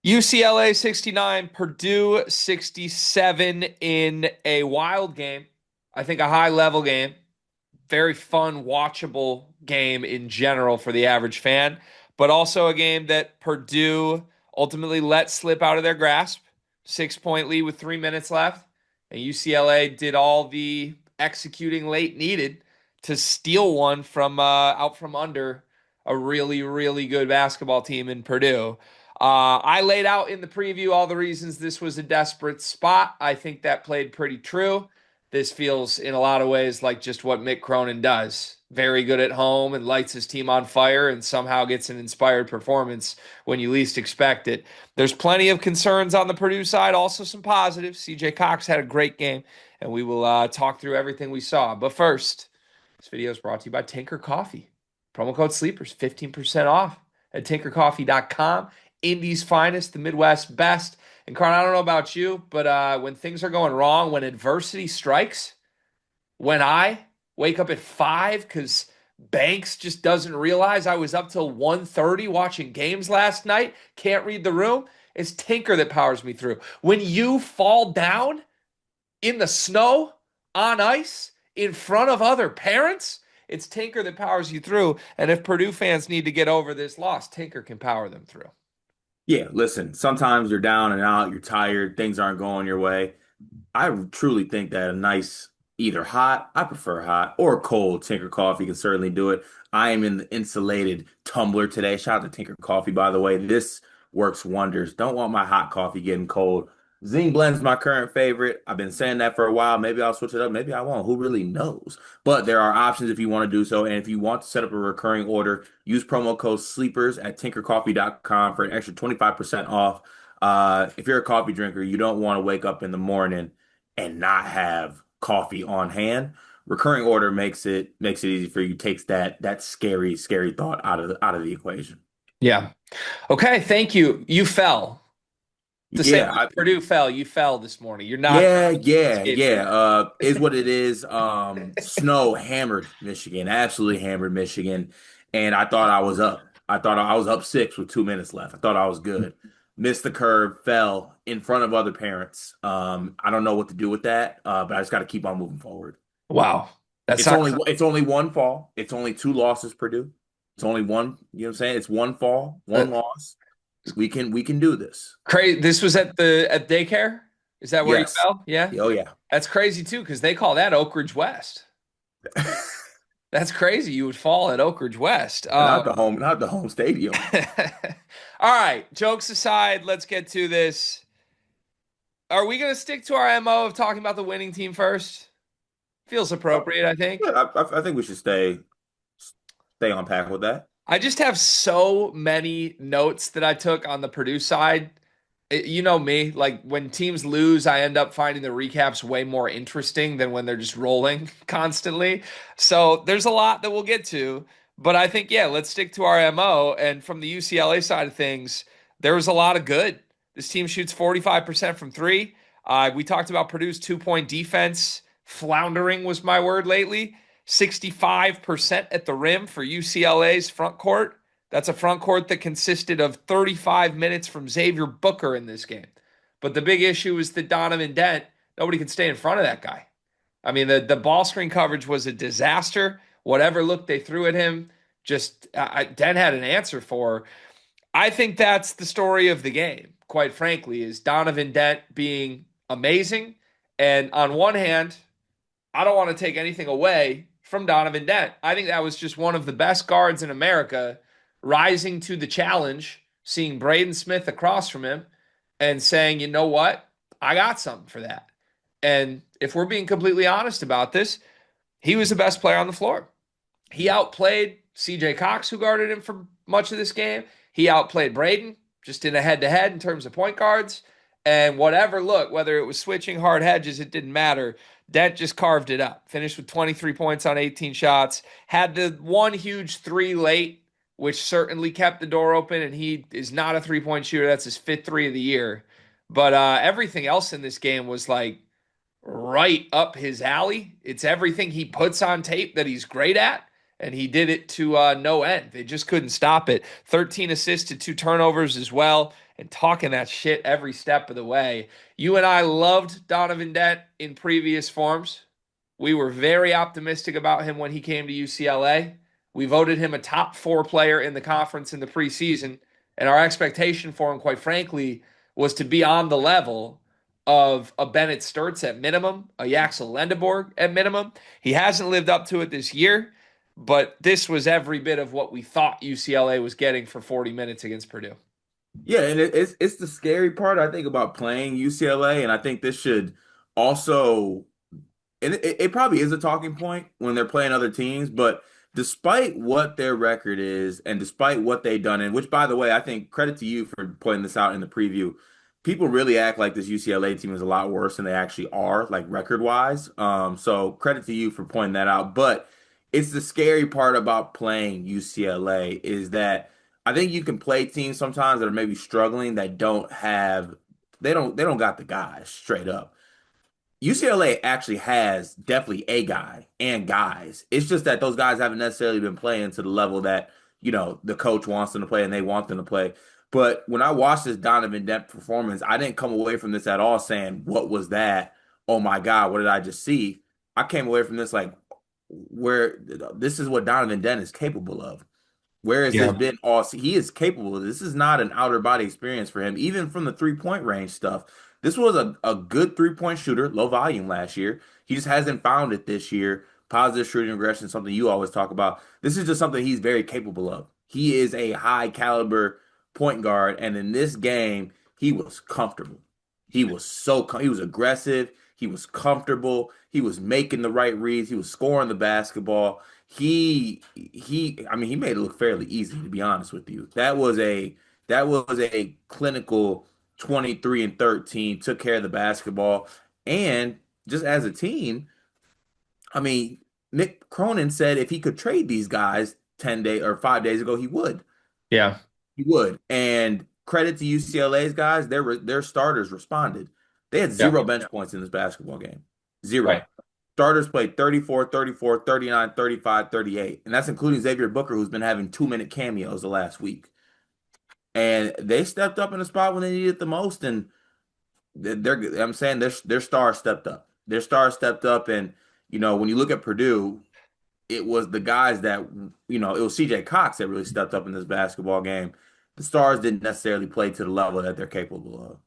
UCLA 69, Purdue 67 in a wild game. I think a high level game. Very fun, watchable game in general for the average fan, but also a game that Purdue ultimately let slip out of their grasp. 6 point lead with 3 minutes left. And UCLA did all the executing late needed to steal one from out from under a really, really good basketball team in Purdue. I laid out in the preview all the reasons this was a desperate spot. I think that played pretty true. This feels in a lot of ways like just what Mick Cronin does. Very good at home and lights his team on fire and somehow gets an inspired performance when you least expect it. There's plenty of concerns on the Purdue side, also some positives. CJ Cox had a great game, and we will talk through everything we saw. But first, this video is brought to you by Tinker Coffee. Promo code SLEEPERS, 15% off at tinkercoffee.com. Indy's finest, the Midwest best. And Carl, I don't know about you, but when things are going wrong, when adversity strikes, when I wake up at 5 because Banks just doesn't realize I was up till 1:30 watching games last night, can't read the room, it's Tinker that powers me through. When you fall down in the snow, on ice, in front of other parents, it's Tinker that powers you through. And if Purdue fans need to get over this loss, Tinker can power them through. Yeah, listen, sometimes you're down and out, you're tired, things aren't going your way. I truly think that a nice, either hot, I prefer hot, or cold Tinker coffee can certainly do it. I am in the insulated tumbler today. Shout out to Tinker Coffee, by the way. This works wonders. Don't want my hot coffee getting cold. Zing Blend's my current favorite. I've been saying that for a while. Maybe I'll switch it up. Maybe I won't. Who really knows? But there are options if you want to do so. And if you want to set up a recurring order, use promo code SLEEPERS at tinkercoffee.com for an extra 25% off. If you're a coffee drinker, you don't want to wake up in the morning and not have coffee on hand. Recurring order makes it easy for you, takes that scary thought out of the equation. Yeah. Okay. Thank you. You fell. To say Yeah, Purdue fell, you fell this morning. You're not yeah, yeah, escaping yeah. that. Is what it is. Snow hammered Michigan, absolutely hammered Michigan, and I thought I was up. I thought I was up six with 2 minutes left. I thought I was good. Missed the curve, fell in front of other parents. I don't know what to do with that, but I just got to keep on moving forward. Wow. That's It's not. only one fall. It's only two losses, Purdue. It's only one. You know what I'm saying? It's one fall, Uh, one loss. We can do this. Crazy. This was at daycare. Is that where you Yes. fell? Yeah. Oh yeah. That's crazy too, because they call that Oak Ridge West. That's crazy. You would fall at Oak Ridge West. Not the home stadium. All right. Jokes aside, let's get to this. Are we going to stick to our MO of talking about the winning team first? Feels appropriate, I think. Yeah, I think we should stay on path with that. I just have so many notes that I took on the Purdue side. You know me, like when teams lose, I end up finding the recaps way more interesting than when they're just rolling constantly. So there's a lot that we'll get to, but I think, yeah, let's stick to our MO. And from the UCLA side of things, there was a lot of good. This team shoots 45% from three. We talked about Purdue's 2 point defense. Floundering was my word lately. 65% at the rim for UCLA's front court. That's a front court that consisted of 35 minutes from Xavier Booker in this game. But the big issue is that Donovan Dent, nobody can stay in front of that guy. I mean, the ball screen coverage was a disaster. Whatever look they threw at him, just Dent had an answer for. I think that's the story of the game, quite frankly, is Donovan Dent being amazing. And on one hand, I don't want to take anything away from Donovan Dent. I think that was just one of the best guards in America rising to the challenge, seeing Braden Smith across from him and saying, you know what? I got something for that. And if we're being completely honest about this, he was the best player on the floor. He outplayed CJ Cox, who guarded him for much of this game. He outplayed Braden just in a head to head in terms of point guards. And whatever look, whether it was switching hard hedges, it didn't matter. Dent just carved it up. Finished with 23 points on 18 shots. Had the one huge three late, which certainly kept the door open. And he is not a 3 point shooter. That's his fifth three of the year. But everything else in this game was like right up his alley. It's everything he puts on tape that he's great at. And he did it to no end. They just couldn't stop it. 13 assists to two turnovers as well. and talking that shit every step of the way. You and I loved Donovan Dent in previous forms. We were very optimistic about him when he came to UCLA. We voted him a top 4 player in the conference in the preseason, and our expectation for him, quite frankly, was to be on the level of a Bennett Sturts at minimum, a Yaxel Lendeborg at minimum. He hasn't lived up to it this year, but this was every bit of what we thought UCLA was getting for 40 minutes against Purdue. Yeah, and it's the scary part I think about playing UCLA, and I think this should also, and it probably is a talking point when they're playing other teams, but despite what their record is and despite what they've done, and which by the way, I think credit to you for pointing this out in the preview. People really act like this UCLA team is a lot worse than they actually are, like record wise. So credit to you for pointing that out. But it's the scary part about playing UCLA is that I think you can play teams sometimes that are maybe struggling that they don't got the guys straight up. UCLA actually has definitely a guy and guys. It's just that those guys haven't necessarily been playing to the level that, the coach wants them to play and they want them to play. But when I watched this Donovan Dent performance, I didn't come away from this at all saying, what was that? Oh my God, what did I just see? I came away from this like, where this is what Donovan Dent is capable of. Whereas this Yeah. been all he is capable of. This is not an outer body experience for him, even from the 3-point range stuff. This was a good 3-point shooter, low volume last year. He just hasn't found it this year. Positive shooting regression, something you always talk about. This is just something he's very capable of. He is a high caliber point guard, and in this game, he was comfortable. He was aggressive. He was comfortable. He was making the right reads. He was scoring the basketball. I mean, he made it look fairly easy, to be honest with you. That was a clinical 23 and 13, took care of the basketball. And just as a team, I mean, Mick Cronin said if he could trade these guys 10 days or 5 days ago, he would. Yeah. He would. And credit to UCLA's guys, their starters responded. They had Yeah. zero bench points in this basketball game. Right. Zero. Starters played 34, 34, 39, 35, 38. And that's including Xavier Booker, who's been having 2-minute cameos the last week. And they stepped up in a spot when they needed it the most. And I'm saying their star stepped up. Their star stepped up. And, when you look at Purdue, it was the guys that, it was CJ Cox that really stepped up in this basketball game. The Stars didn't necessarily play to the level that they're capable of.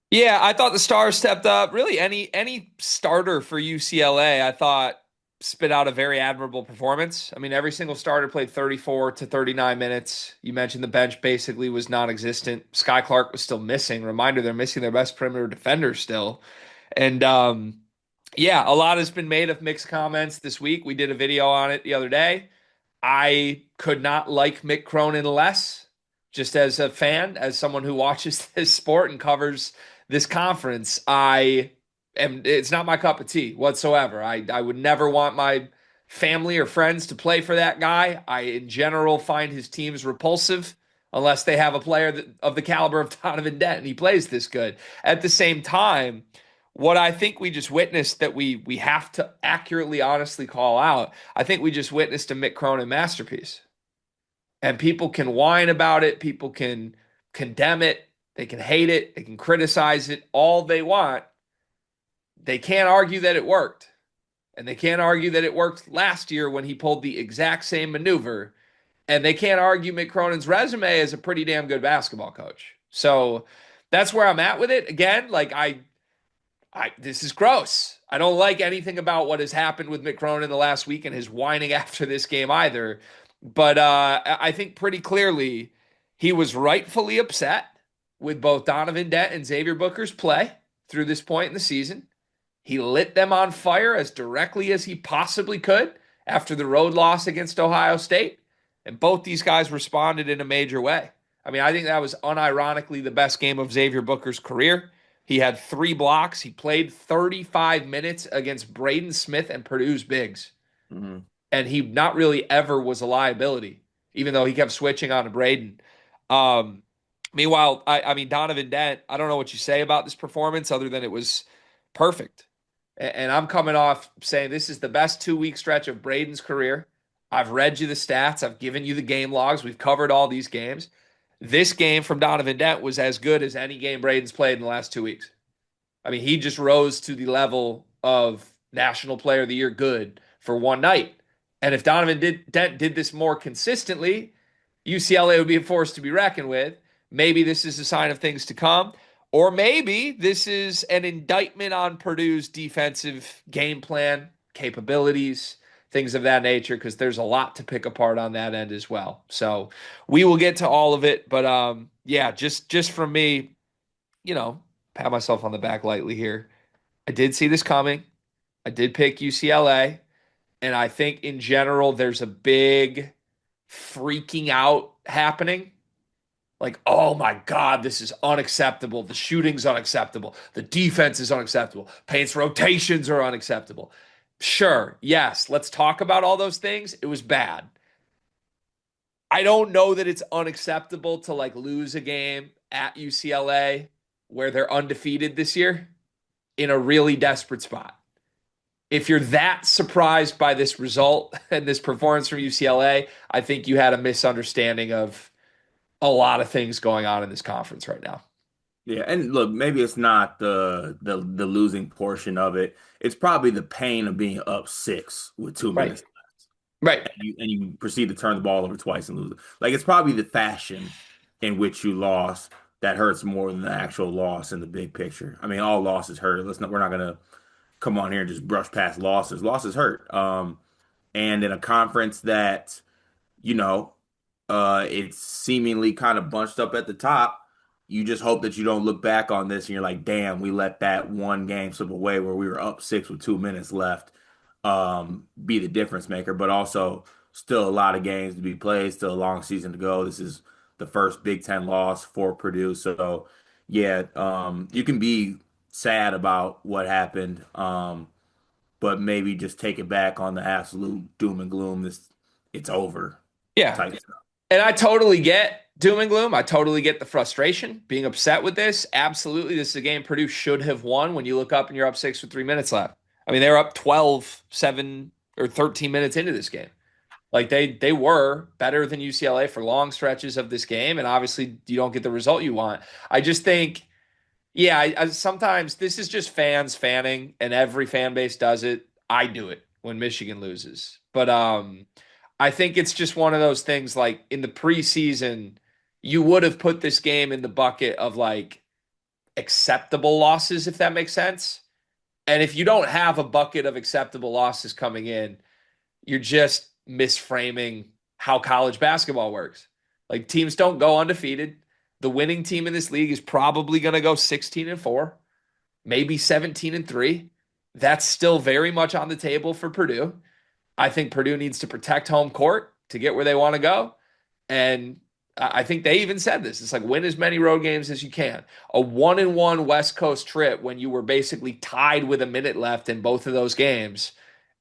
Yeah, I thought the Stars stepped up. Really, any starter for UCLA, I thought spit out a very admirable performance. I mean, every single starter played 34 to 39 minutes. You mentioned the bench basically was non-existent. Sky Clark was still missing. Reminder, they're missing their best perimeter defender still. And yeah, a lot has been made of mixed comments this week. We did a video on it the other day. I could not like Mick Cronin less, just as a fan, as someone who watches this sport and covers this conference. It's not my cup of tea whatsoever. I would never want my family or friends to play for that guy. I, in general, find his teams repulsive unless they have a player of the caliber of Donovan Dent and he plays this good. At the same time, what I think we just witnessed that we have to accurately, honestly call out, I think we just witnessed a Mick Cronin masterpiece. And people can whine about it, people can condemn it, they can hate it, they can criticize it all they want. They can't argue that it worked. And they can't argue that it worked last year when he pulled the exact same maneuver. And they can't argue Mick Cronin's resume as a pretty damn good basketball coach. So that's where I'm at with it. Again, like this is gross. I don't like anything about what has happened with Mick Cronin the last week and his whining after this game either. But I think pretty clearly he was rightfully upset with both Donovan Dent and Xavier Booker's play through this point in the season. He lit them on fire as directly as he possibly could after the road loss against Ohio State. And both these guys responded in a major way. I mean, I think that was unironically the best game of Xavier Booker's career. He had 3 blocks. He played 35 minutes against Braden Smith and Purdue's bigs. Mhm. And he not really ever was a liability, even though he kept switching on to Braden. Um, Meanwhile, I mean, Donovan Dent, I don't know what you say about this performance other than it was perfect. And I'm coming off saying this is the best 2-week stretch of Braden's career. I've read you the stats. I've given you the game logs. We've covered all these games. This game from Donovan Dent was as good as any game Braden's played in the last 2 weeks. I mean, he just rose to the level of National Player of the Year good for one night. And if Dent did this more consistently, UCLA would be a force to be reckoned with. Maybe this is a sign of things to come. Or maybe this is an indictment on Purdue's defensive game plan, capabilities, things of that nature, because there's a lot to pick apart on that end as well. So we will get to all of it. But yeah, just from me, you know, pat myself on the back lightly here. I did see this coming. I did pick UCLA. And I think in general, there's a big freaking out happening. Like, oh my God, this is unacceptable. The shooting's unacceptable. The defense is unacceptable. Paint's rotations are unacceptable. Sure, yes, let's talk about all those things. It was bad. I don't know that it's unacceptable to like lose a game at UCLA where they're undefeated this year in a really desperate spot. If you're that surprised by this result and this performance from UCLA, I think you had a misunderstanding of a lot of things going on in this conference right now. Yeah, and look, maybe it's not the losing portion of it. It's probably the pain of being up six with two Right. minutes Right. and you proceed to turn the ball over twice and lose it. Like it's probably the fashion in which you lost that hurts more than the actual loss in the big picture. I mean, all losses hurt. We're not gonna come on here and just brush past losses. Losses hurt. And in a conference that, you know, it's seemingly kind of bunched up at the top. You just hope that you don't look back on this and you're like, damn, we let that one game slip away where we were up six with 2 minutes left, be the difference maker. But also, still a lot of games to be played, still a long season to go. This is the first Big Ten loss for Purdue. So, yeah, you can be sad about what happened, but maybe just take it back on the absolute doom and gloom. It's over Yeah. type stuff. And I totally get doom and gloom. I totally get the frustration, being upset with this. Absolutely. This is a game Purdue should have won when you look up and you're up six with 3 minutes left. I mean, they were up 12, 7, or 13 minutes into this game. Like they were better than UCLA for long stretches of this game. And obviously you don't get the result you want. I just think, yeah, I sometimes this is just fans fanning, and every fan base does it. I do it when Michigan loses. But I think it's just one of those things like in the preseason, you would have put this game in the bucket of like acceptable losses, if that makes sense. And if you don't have a bucket of acceptable losses coming in, you're just misframing how college basketball works. Like teams don't go undefeated. The winning team in this league is probably going to go 16-4, maybe 17-3. That's still very much on the table for Purdue. I think Purdue needs to protect home court to get where they want to go. And I think they even said this. It's like win as many road games as you can. A 1-1 West Coast trip when you were basically tied with a minute left in both of those games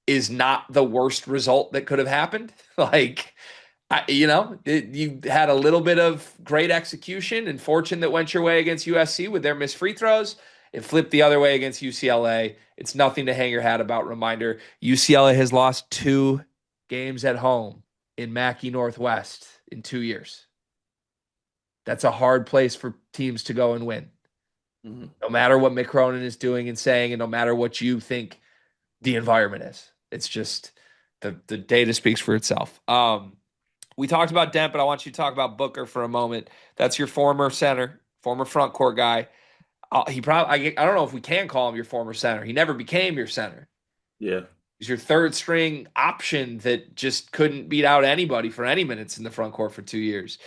is not the worst result that could have happened. Like, you had a little bit of great execution and fortune that went your way against USC with their missed free throws. It flipped the other way against UCLA. It's nothing to hang your hat about. Reminder, UCLA has lost 2 games at home in Mackey Northwest in 2 years. That's a hard place for teams to go and win. Mm-hmm. No matter what Mick Cronin is doing and saying, and no matter what you think the environment is. It's just the data speaks for itself. We talked about Dent, but I want you to talk about Booker for a moment. That's your former center, former front court guy. He probably I don't know if we can call him your former center. He never became your center. Yeah. He's your third string option that just couldn't beat out anybody for any minutes in the front court for 2 years.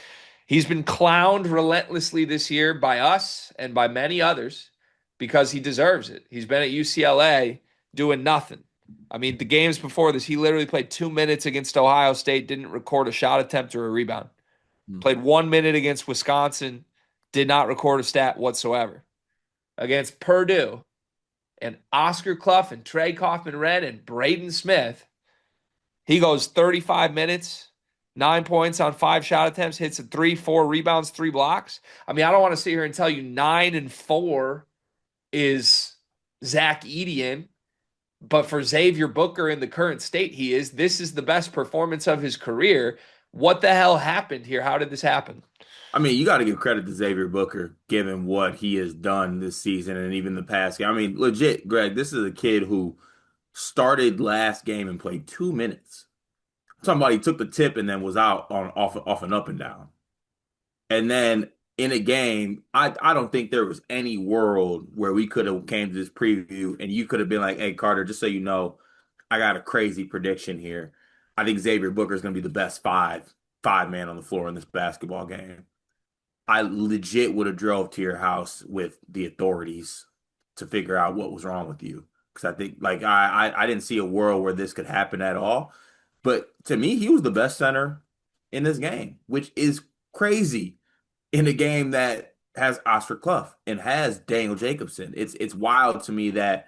He's been clowned relentlessly this year by us and by many others because he deserves it. He's been at UCLA doing nothing. I mean, the games before this, he literally played 2 minutes against Ohio State, didn't record a shot attempt or a rebound. Played 1 minute against Wisconsin, did not record a stat whatsoever. Against Purdue and Oscar Clough and Trey Kaufman-Renn and Braden Smith, he goes 35 minutes, 9 points on 5 shot attempts, hits a 3, 4 rebounds, 3 blocks. I mean, I don't want to sit here and tell you 9-4 is Zach Edian. But for Xavier Booker in the current state he is, this is the best performance of his career. What the hell happened here? How did this happen? I mean, you got to give credit to Xavier Booker, given what he has done this season and even the past game. I mean, legit, Greg, this is a kid who started last game and played 2 minutes. Somebody took the tip and then was out on off and up and down. And then in a game, I don't think there was any world where we could have came to this preview and you could have been like, "Hey Carter, just so you know, I got a crazy prediction here. I think Xavier Booker is going to be the best five man on the floor in this basketball game." I legit would have drove to your house with the authorities to figure out what was wrong with you. Because I think like I didn't see a world where this could happen at all. But to me, he was the best center in this game, which is crazy in a game that has Oscar Clough and has Daniel Jacobson. It's wild to me that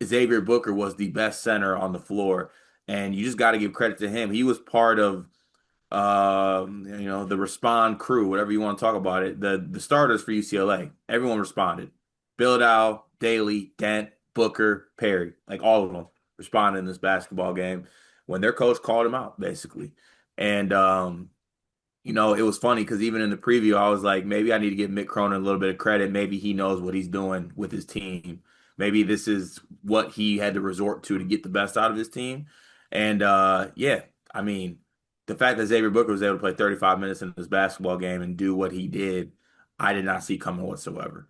Xavier Booker was the best center on the floor, and you just got to give credit to him. He was part of the respond crew, whatever you want to talk about it. The starters for UCLA, everyone responded. Bill Daly, Dent, Booker, Perry, like all of them responded in this basketball game when their coach called him out, basically. And it was funny because even in the preview, I was like, maybe I need to give Mick Cronin a little bit of credit. Maybe he knows what he's doing with his team. Maybe this is what he had to resort to get the best out of his team. And yeah, I mean, the fact that Xavier Booker was able to play 35 minutes in this basketball game and do what he did, I did not see coming whatsoever.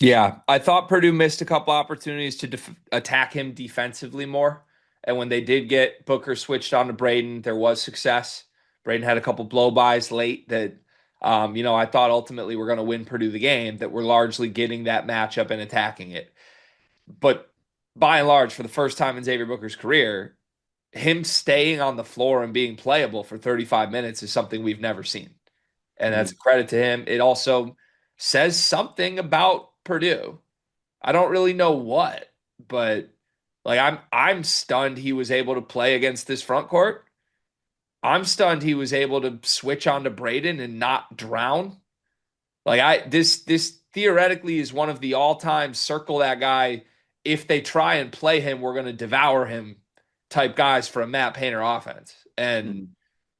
Yeah, I thought Purdue missed a couple opportunities to attack him defensively more. And when they did get Booker switched on to Braden, there was success. Braden had a couple blow-bys late that, I thought ultimately we're going to win Purdue the game, that we're largely getting that matchup and attacking it. But by and large, for the first time in Xavier Booker's career, him staying on the floor and being playable for 35 minutes is something we've never seen. And that's a Mhm. credit to him. It also says something about Purdue. I don't really know what, but like I'm stunned he was able to play against this front court. I'm stunned he was able to switch on to Braden and not drown. Like this theoretically is one of the all-time circle that guy. If they try and play him, we're going to devour him type guys for a Matt Painter offense. And Mhm.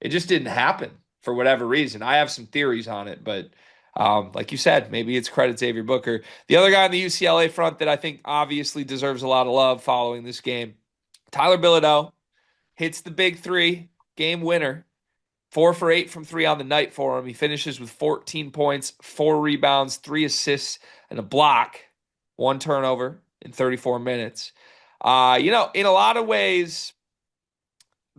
it just didn't happen for whatever reason. I have some theories on it, but like you said, maybe it's credit Xavier Booker. The other guy on the UCLA front that I think obviously deserves a lot of love following this game, Tyler Bilodeau hits the big three, game winner. 4 for 8 from three on the night for him. He finishes with 14 points, 4 rebounds, 3 assists, and a block, 1 turnover in 34 minutes. In a lot of ways,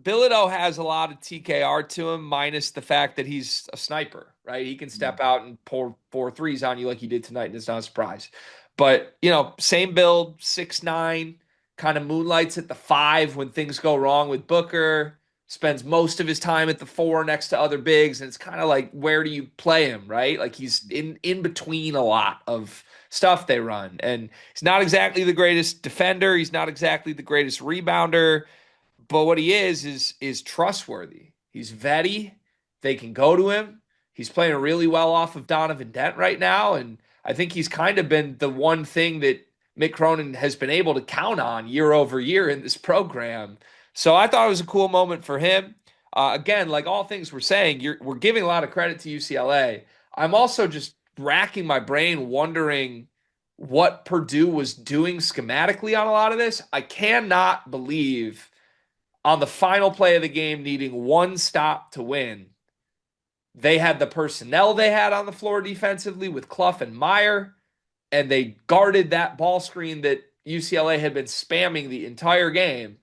Bilodeau has a lot of TKR to him, minus the fact that he's a sniper, right? He can step out and pour 4 threes on you like he did tonight, and it's not a surprise. But, same build, 6'9", kind of moonlights at the 5 when things go wrong with Booker, spends most of his time at the 4 next to other bigs, and it's kind of like, where do you play him, right? Like he's in between a lot of stuff they run. And he's not exactly the greatest defender. He's not exactly the greatest rebounder, but what he is trustworthy. He's vetty. They can go to him. He's playing really well off of Donovan Dent right now, and I think he's kind of been the one thing that Mick Cronin has been able to count on year over year in this program. So I thought it was a cool moment for him. Again, like all things we're saying, we're giving a lot of credit to UCLA. I'm also just racking my brain wondering what Purdue was doing schematically on a lot of this. I cannot believe on the final play of the game, needing one stop to win, they had the personnel they had on the floor defensively with Clough and Meyer, and they guarded that ball screen that UCLA had been spamming the entire game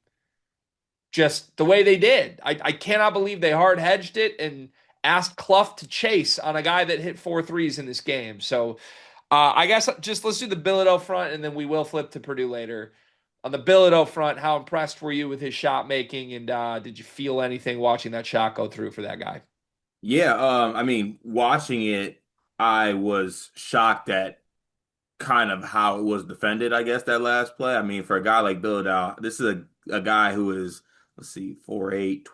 just the way they did. I cannot believe they hard hedged it and asked Clough to chase on a guy that hit 4 threes in this game. So I guess just let's do the Bilodeau front, and then we will flip to Purdue later. On the Bilodeau front, how impressed were you with his shot making, and did you feel anything watching that shot go through for that guy? Yeah, I mean, watching it, I was shocked at kind of how it was defended, I guess, that last play. I mean, for a guy like Bill Dow, this is a guy who is, let's see, 4'8",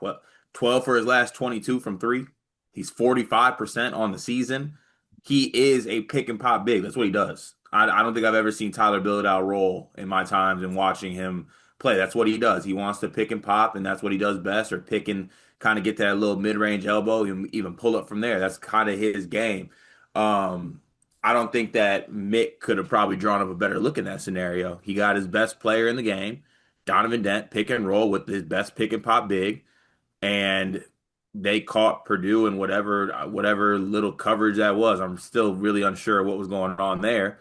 12 for his last 22 from three. He's 45% on the season. He is a pick and pop big. That's what he does. I don't think I've ever seen Tyler Bilodeau roll in my times and watching him play. That's what he does. He wants to pick and pop, and that's what he does best, or pick and kind of get that little mid-range elbow and even pull up from there. That's kind of his game. Um, I don't think that Mick could have probably drawn up a better look in that scenario. He got his best player in the game, Donovan Dent, pick and roll with his best pick and pop big, and they caught Purdue in whatever little coverage that was. I'm still really unsure what was going on there.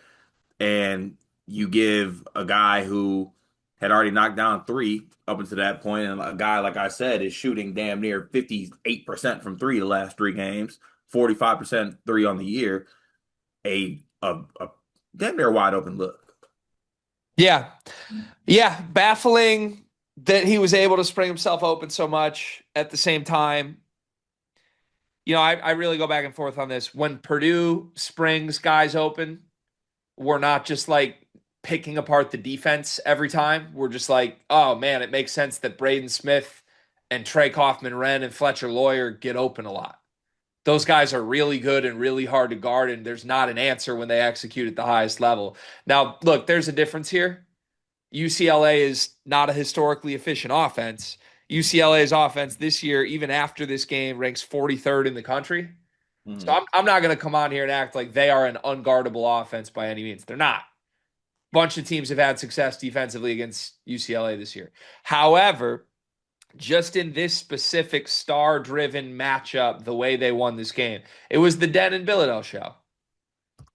And you give a guy who had already knocked down three up until that point, and a guy, like I said, is shooting damn near 58% from three the last three games, 45% three on the year, a damn near wide open look. Yeah. Yeah. Baffling that he was able to spring himself open so much at the same time. I really go back and forth on this. When Purdue springs guys open, we're not just like picking apart the defense every time. We're just like, oh man, it makes sense that Braden Smith and Trey Kaufman-Renn and Fletcher Lawyer get open a lot. Those guys are really good and really hard to guard, and there's not an answer when they execute at the highest level. Now, look, there's a difference here. UCLA is not a historically efficient offense. UCLA's offense this year, even after this game, ranks 43rd in the country. So Mhm. I'm not going to come on here and act like they are an unguardable offense by any means. They're not. Bunch of teams have had success defensively against UCLA this year. However, just in this specific star-driven matchup, the way they won this game, it was the Den and Bilodeau show.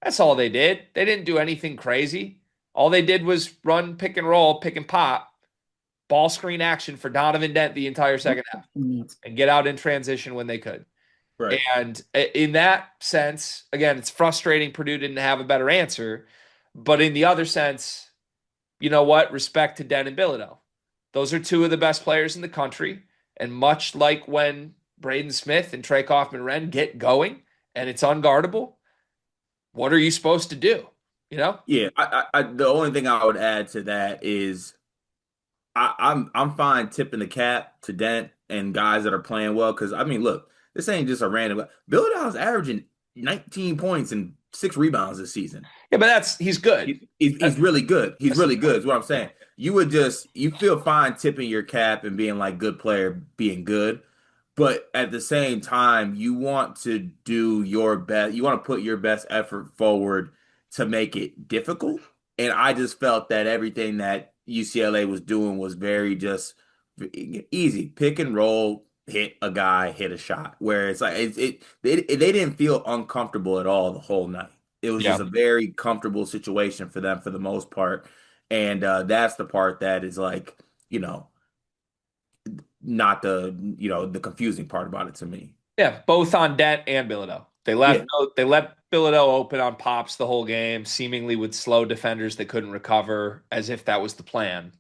That's all they did. They didn't do anything crazy. All they did was run pick and roll, pick and pop, ball screen action for Donovan Dent the entire second half, and get out in transition when they could. Right. And in that sense, again, it's frustrating Purdue didn't have a better answer. But in the other sense, you know what? Respect to Den and Bilodeau. Those are two of the best players in the country. And much like when Braden Smith and Trey Kaufman-Renn get going and it's unguardable, what are you supposed to do? You know? Yeah. The only thing I would add to that is I'm fine tipping the cap to Dent and guys that are playing well because I mean, look, this ain't just a random. Bill Dow's averaging 19 points and 6 rebounds this season. Yeah, but he's good. He's really good. He's That's the really point. good. Is what I'm saying. You feel fine tipping your cap and being like good player, being good, but at the same time, you want to do your best. You want to put your best effort forward to make it difficult. And I just felt that everything that UCLA was doing was very just easy. Pick and roll, hit a guy, hit a shot. Where it's like they didn't feel uncomfortable at all the whole night. It was just Yeah. a very comfortable situation for them for the most part. And that's the part that is like, not the confusing part about it to me. Yeah, both on Dent and Bilodeau. Yeah. They let Bilodeau open on pops the whole game, seemingly with slow defenders that couldn't recover, as if that was the plan.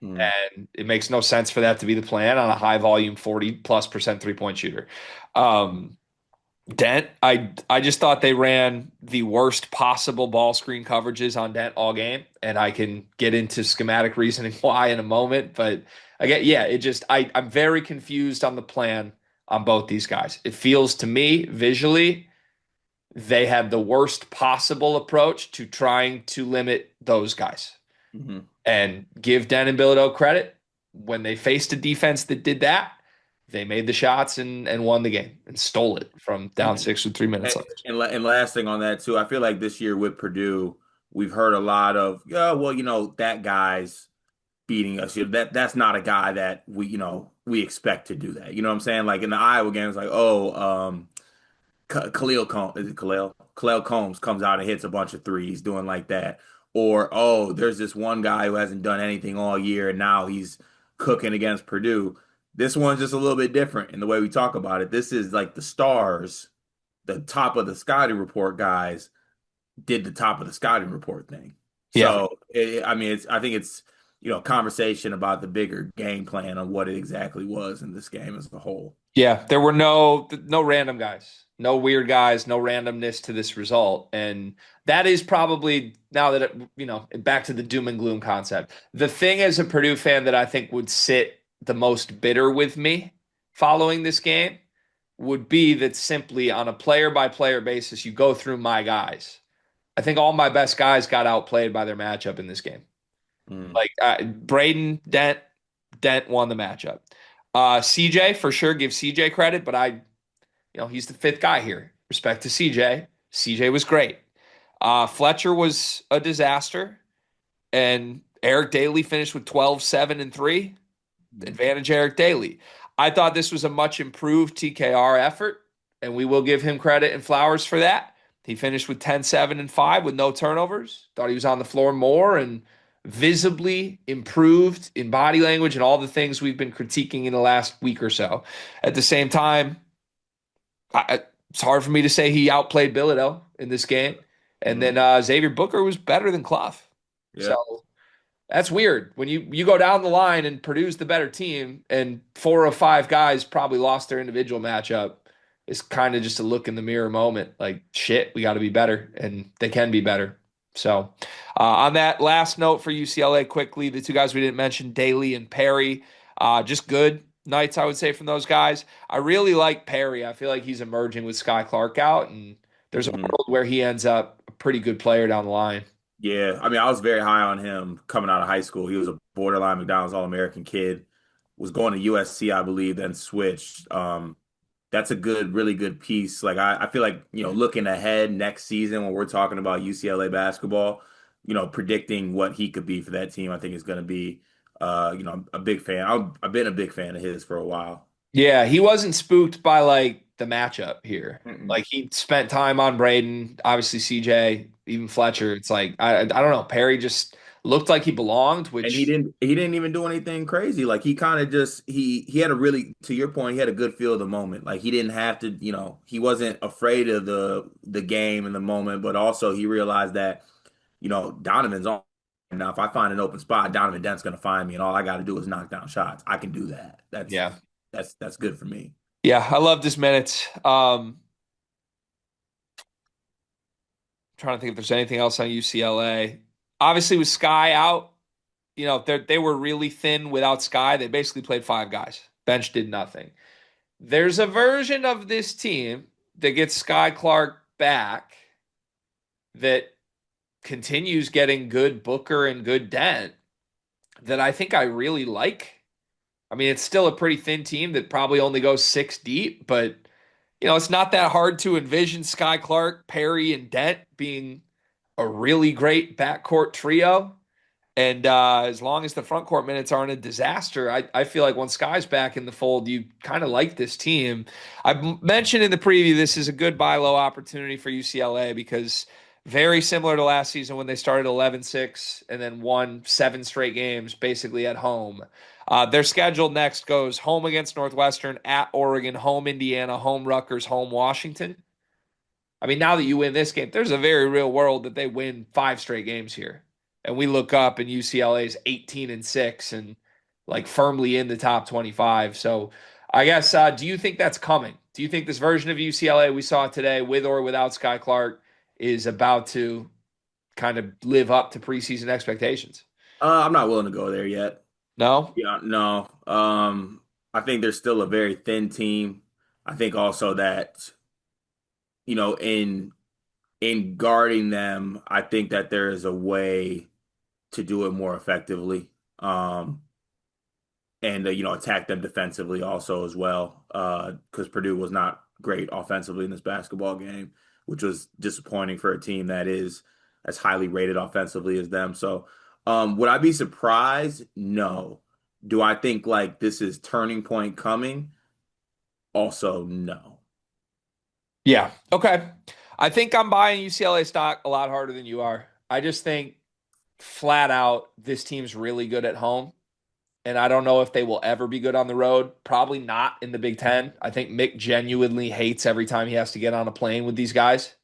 Mm, And it makes no sense for that to be the plan on a high volume 40+% 3-point shooter. Um, Dent, I just thought they ran the worst possible ball screen coverages on Dent all game, and I can get into schematic reasoning why in a moment. But again, yeah, I'm very confused on the plan on both these guys. It feels to me visually they had the worst possible approach to trying to limit those guys. hmm And give Den and Bilodeau credit. When they faced a defense that did that, they made the shots and won the game and stole it from down And, six with 3 minutes left. and last thing on that too, I feel like this year with Purdue, we've heard a lot of, yeah, well, that guy's beating us. That's not a guy that we expect to do that. You know what I'm saying? Like in the Iowa game, it's like, oh, Khalil Combs, is it Khalil? Khalil Combs comes out and hits a bunch of threes doing like that. Or, oh, there's this one guy who hasn't done anything all year and now he's cooking against Purdue. This one's just a little bit different in the way we talk about it. This is like the stars, the top of the scouting report guys did the top of the scouting report thing. Yeah. So, I mean, I think it's, conversation about the bigger game plan on what it exactly was in this game as a whole. Yeah. There were no random guys, no weird guys, no randomness to this result. And that is probably now that back to the doom and gloom concept. The thing as a Purdue fan that I think would sit the most bitter with me following this game would be that simply on a player by player basis, you go through my guys. I think all my best guys got outplayed by their matchup in this game. Mm, Like Braden Dent won the matchup. CJ for sure, give CJ credit, but he's the fifth guy here. Respect to CJ. CJ was great. Fletcher was a disaster, and Eric Daly finished with 12, 7, and 3. Advantage Eric Daly. I thought this was a much improved TKR effort, and we will give him credit and flowers for that. He finished with 10, 7, and 5 with no turnovers. Thought he was on the floor more and visibly improved in body language and all the things we've been critiquing in the last week or so. At the same time, it's hard for me to say he outplayed Bilodeau in this game. And Hmm. then Xavier Booker was better than Clough. Yeah. So that's weird. When you go down the line and Purdue's the better team, and 4 of 5 guys probably lost their individual matchup, it's kind of just a look in the mirror moment. Like, shit, we got to be better, and they can be better. So, on that last note for UCLA, quickly, the two guys we didn't mention, Daly and Perry, just good nights, I would say, from those guys. I really like Perry. I feel like he's emerging with Sky Clark out, and there's a Hmm. world where he ends up a pretty good player down the line. Yeah. I mean, I was very high on him coming out of high school. He was a borderline McDonald's All-American kid. Was going to USC, I believe, then switched. That's a good, really good piece. Like I feel like, looking ahead next season when we're talking about UCLA basketball, predicting what he could be for that team, I think is going to be, a big fan. I've been a big fan of his for a while. Yeah, he wasn't spooked by like the matchup here. Mm-mm. Like he spent time on Braden, obviously CJ, even Fletcher. It's like I don't know. Perry just looked like he belonged, And he which didn't even do anything crazy. Like he kind of just he had a really, to your point, he had a good feel of the moment. Like he didn't have to, he wasn't afraid of the game and the moment, but also he realized that, Donovan's on. Now, if I find an open spot, Donovan Dent's gonna find me, and all I got to do is knock down shots. I can do that. yeah. That's good for me. Yeah, I love this minutes. Trying to think if there's anything else on UCLA. Obviously with Sky out, they were really thin without Sky. They basically played 5 guys. Bench did nothing. There's a version of this team that gets Sky Clark back that continues getting good Booker and good Dent that I think I really like. I mean, it's still a pretty thin team that probably only goes 6 deep, but it's not that hard to envision Sky Clark, Perry, and Dent being a really great backcourt trio. And as long as the front court minutes aren't a disaster, I feel like once Sky's back in the fold, you kind of like this team. I mentioned in the preview this is a good buy low opportunity for UCLA because very similar to last season when they started 11-6 and then won 7 straight games basically at home. Their schedule next goes home against Northwestern, at Oregon, home Indiana, home Rutgers, home Washington. I mean, now that you win this game, there's a very real world that they win 5 straight games here. And we look up and UCLA's 18-6 and like firmly in the top 25. So I guess, do you think that's coming? Do you think this version of UCLA we saw today, with or without Sky Clark, is about to kind of live up to preseason expectations? I'm not willing to go there yet. No? Yeah, no. I think there's still a very thin team. I think also that, in guarding them, I think that there is a way to do it more effectively. And attack them defensively also as well. Because Purdue was not great offensively in this basketball game, which was disappointing for a team that is as highly rated offensively as them. So, would I be surprised? No. Do I think like this is turning point coming? Also, no. Yeah. Okay. I think I'm buying UCLA stock a lot harder than you are. I just think flat out this team's really good at home. And I don't know if they will ever be good on the road. Probably not in the Big Ten. I think Mick genuinely hates every time he has to get on a plane with these guys.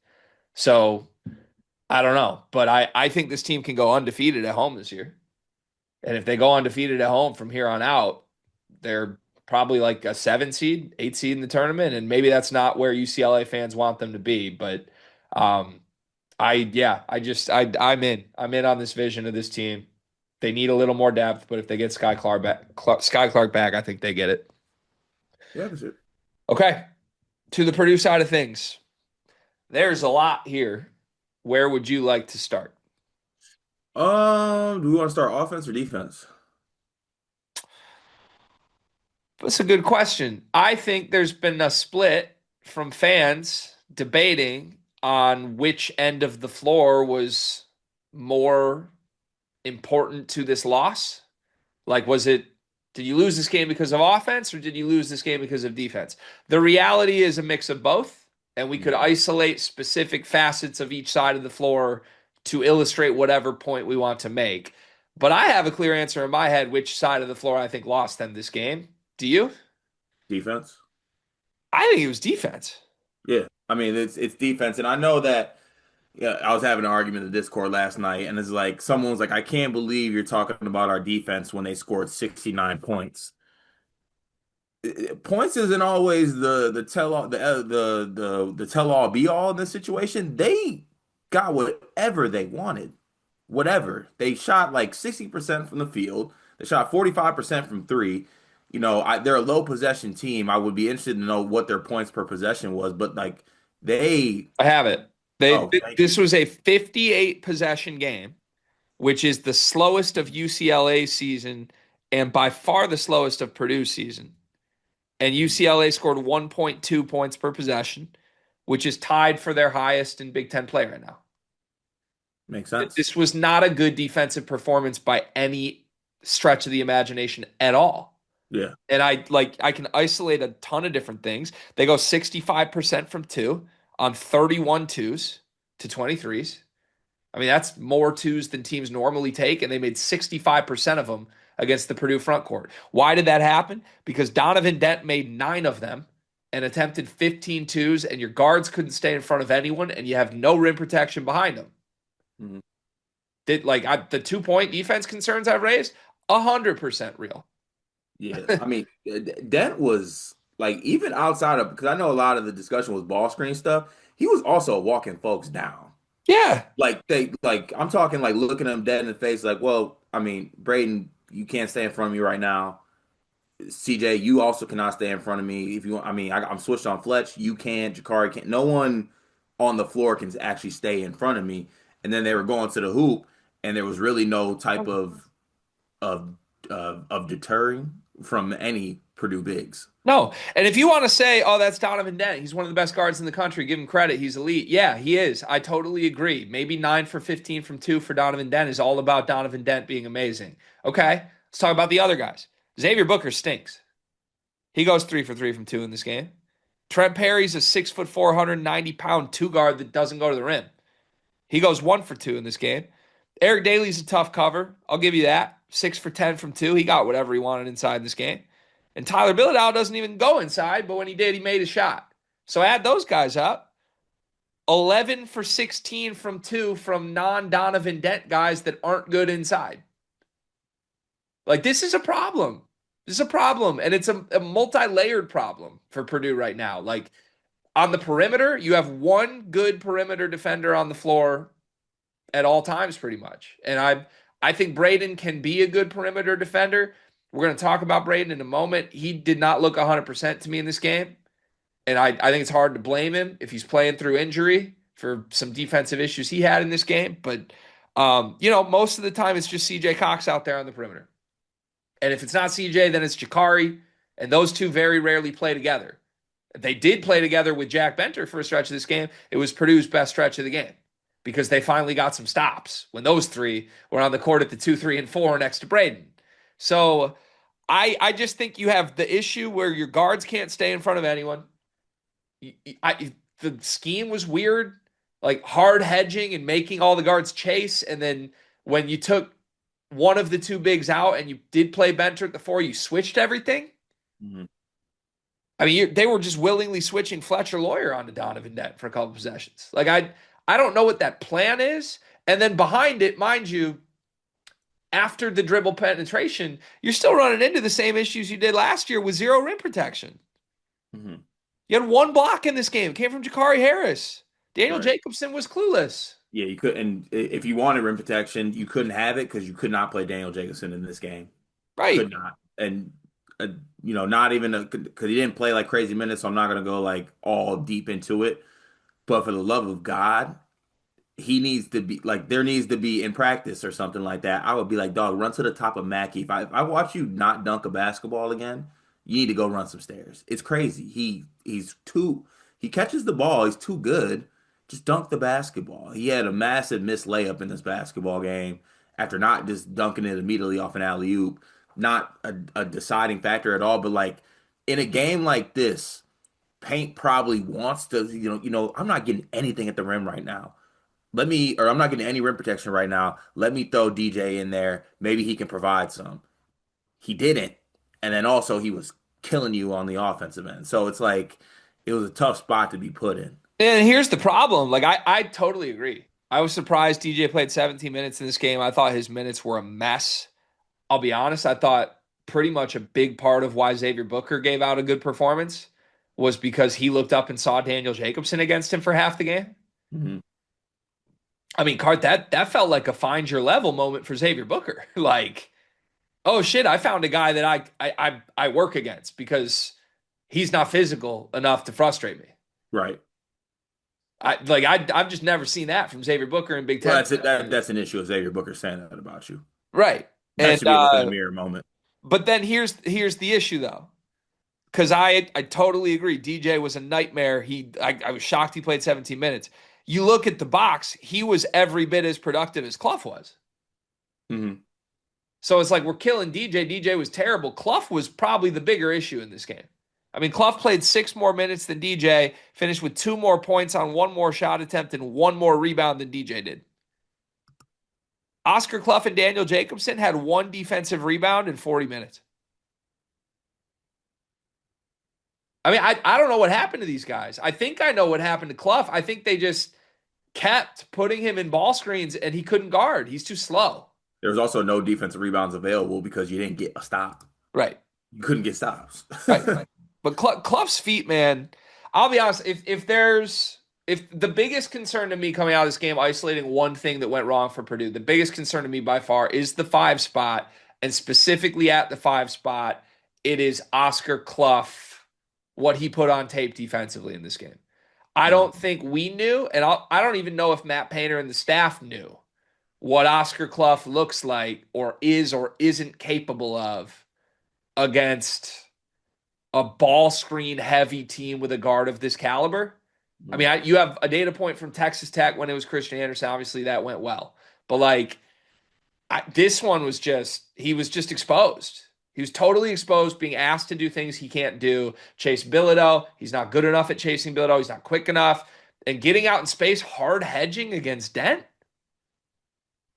So I don't know. But I think this team can go undefeated at home this year. And if they go undefeated at home from here on out, they're probably like a 7 seed, 8 seed in the tournament. And maybe that's not where UCLA fans want them to be. But um, I'm in. I'm in on this vision of this team. They need a little more depth, but if they get Sky Clark back, I think they get it. Yeah, for sure. Okay, to the Purdue side of things, there's a lot here. Where would you like to start? Do we want to start offense or defense? That's a good question. I think there's been a split from fans debating on which end of the floor was more important to this loss. Like, did you lose this game because of offense or did you lose this game because of defense? The reality is a mix of both, and we could isolate specific facets of each side of the floor to illustrate whatever point we want to make. But I have a clear answer in my head which side of the floor I think lost them this game. Do you? Defense. I think it was defense. Yeah. I mean, it's defense, and I know that. Yeah, I was having an argument in the Discord last night, and it's like someone was like, "I can't believe you're talking about our defense when they scored 69 points." Points isn't always the tell all the tell all be all in this situation. They got whatever they wanted, whatever. They shot like 60% from the field. They shot 45% from three. They're a low possession team. I would be interested to know what their points per possession was, but like they, I have it. oh, thank This you. was a 58 possession game, which is the slowest of UCLA season and by far the slowest of Purdue season. And UCLA scored 1.2 points per possession, which is tied for their highest in Big Ten play right now. Makes sense. This was not a good defensive performance by any stretch of the imagination at all. Yeah. And I can isolate a ton of different things. They go 65% from two on 31 twos to 23s. I mean, that's more twos than teams normally take, and they made 65% of them against the Purdue front court. Why did that happen? Because Donovan Dent made 9 of them and attempted 15 twos, and your guards couldn't stay in front of anyone, and you have no rim protection behind them. Mhm. The 2 point defense concerns I've raised, 100% real. Yeah. I mean, Dent was like even outside of because I know a lot of the discussion was ball screen stuff. He was also walking folks down. Yeah. Like I'm talking like looking them dead in the face, like, well, I mean, Braden, you can't stay in front of me right now. CJ, you also cannot stay in front of me. If you want, I mean, I'm switched on Fletch. You can't. Jakari can't. No one on the floor can actually stay in front of me. And then they were going to the hoop, and there was really no type of of deterring from any Purdue bigs. No. And if you want to say, oh, that's Donovan Dent, he's one of the best guards in the country, give him credit. He's elite. Yeah, he is. I totally agree. Maybe 9 for 15 from two for Donovan Dent is all about Donovan Dent being amazing. Okay, let's talk about the other guys. Xavier Booker stinks. He goes 3 for 3 from two in this game. Trent Perry's a 6'4", 190-pound two guard that doesn't go to the rim. He goes 1 for 2 in this game. Eric Daly's a tough cover. I'll give you that. 6 for 10 from two. He got whatever he wanted inside this game. And Tyler Bilodeau doesn't even go inside, but when he did, he made a shot. So add those guys up. 11 for 16 from two from non-Donovan Dent guys that aren't good inside. Like, this is a problem. This is a problem. And it's a multi-layered problem for Purdue right now. Like, on the perimeter, you have one good perimeter defender on the floor at all times, pretty much. And I think Braden can be a good perimeter defender. We're going to talk about Braden in a moment. He did not look 100% to me in this game. And I think it's hard to blame him if he's playing through injury for some defensive issues he had in this game. But, most of the time it's just CJ Cox out there on the perimeter. And if it's not CJ, then it's Jakari. And those two very rarely play together. They did play together with Jack Benter for a stretch of this game. It was Purdue's best stretch of the game because they finally got some stops when those three were on the court at the 2, 3, and 4 next to Braden. So I just think you have the issue where your guards can't stay in front of anyone. The scheme was weird, like hard hedging and making all the guards chase. And then when you took one of the two bigs out and you did play Benter at the 4, you switched everything. Mhm. I mean, they were just willingly switching Fletcher Lawyer onto Donovan Dent for a couple possessions. Like I don't know what that plan is. And then behind it, mind you, after the dribble penetration, you're still running into the same issues you did last year with zero rim protection. Mhm. You had one block in this game. It came from Jakari Harris. Daniel Right. Jacobson was clueless. Yeah, you could, and if you wanted rim protection, you couldn't have it because you could not play Daniel Jacobson in this game. Right. Could not, and uh, not even because he didn't play like crazy minutes. So I'm not gonna go like all deep into it. But for the love of God, he needs to be like there needs to be in practice or something like that. I would be like, dog, run to the top of Mackey. If I watch you not dunk a basketball again, You need to go run some stairs. It's crazy. He catches the ball. He's too good. Just dunk the basketball. He had a massive missed layup in this basketball game after not just dunking it immediately off an alley-oop. Not a deciding factor at all, but like in a game like this, Paint probably wants to, I'm not getting anything at the rim right now. I'm not getting any rim protection right now. Let me throw DJ in there. Maybe he can provide some. He didn't. And then also he was killing you on the offensive end. So it's like it was a tough spot to be put in. And here's the problem. Like I totally agree. I was surprised DJ played 17 minutes in this game. I thought his minutes were a mess. I'll be honest, I thought pretty much a big part of why Xavier Booker gave out a good performance was because he looked up and saw Daniel Jacobson against him for half the game. Hmm. I mean, Cart, that felt like a find your level moment for Xavier Booker. Like, oh shit, I found a guy that I work against because he's not physical enough to frustrate me. Right. I've just never seen that from Xavier Booker in Big Well, Ten. that's an issue of Xavier Booker saying that about you. Right. That And should be a look in the mirror moment. but then here's the issue though. Because I totally agree. DJ was a nightmare. I was shocked he played 17 minutes. You look at the box, he was every bit as productive as Clough was. Hmm. So it's like we're killing DJ. DJ was terrible. Clough was probably the bigger issue in this game. I mean, Clough played 6 more minutes than DJ, finished with 2 more points on 1 more shot attempt and 1 more rebound than DJ did. Oscar Clough and Daniel Jacobson had 1 defensive rebound in 40 minutes. I mean, I don't know what happened to these guys. I think I know what happened to Clough. I think they just kept putting him in ball screens and he couldn't guard. He's too slow. There was also no defensive rebounds available because you didn't get a stop. Right. You couldn't get stops. Right. Right. But Clough's feet, man, I'll be honest, if the biggest concern to me coming out of this game, isolating one thing that went wrong for Purdue, the biggest concern to me by far is the 5 spot, and specifically at the 5 spot, it is Oscar Clough, what he put on tape defensively in this game. I don't think we knew, and I don't even know if Matt Painter and the staff knew what Oscar Clough looks like or is or isn't capable of against a ball screen heavy team with a guard of this caliber. I mean, you have a data point from Texas Tech when it was Christian Anderson. Obviously, that went well. But like, this one was he was just exposed. He was totally exposed, being asked to do things he can't do. Chase Bilodeau, he's not good enough at chasing Bilodeau. He's not quick enough. And getting out in space, hard hedging against Dent.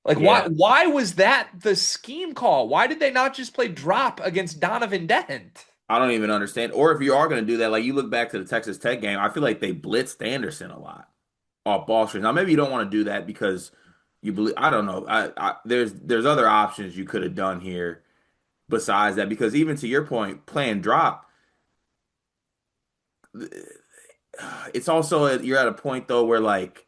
Like, Yeah. why was that the scheme call? Why did they not just play drop against Donovan Dent? I don't even understand. Or if you are going to do that, like you look back to the Texas Tech game, I feel like they blitzed Anderson a lot off ball screens. Now maybe you don't want to do that because you believe. I don't know. There's other options you could have done here besides that because even to your point, playing drop, it's also you're at a point though where like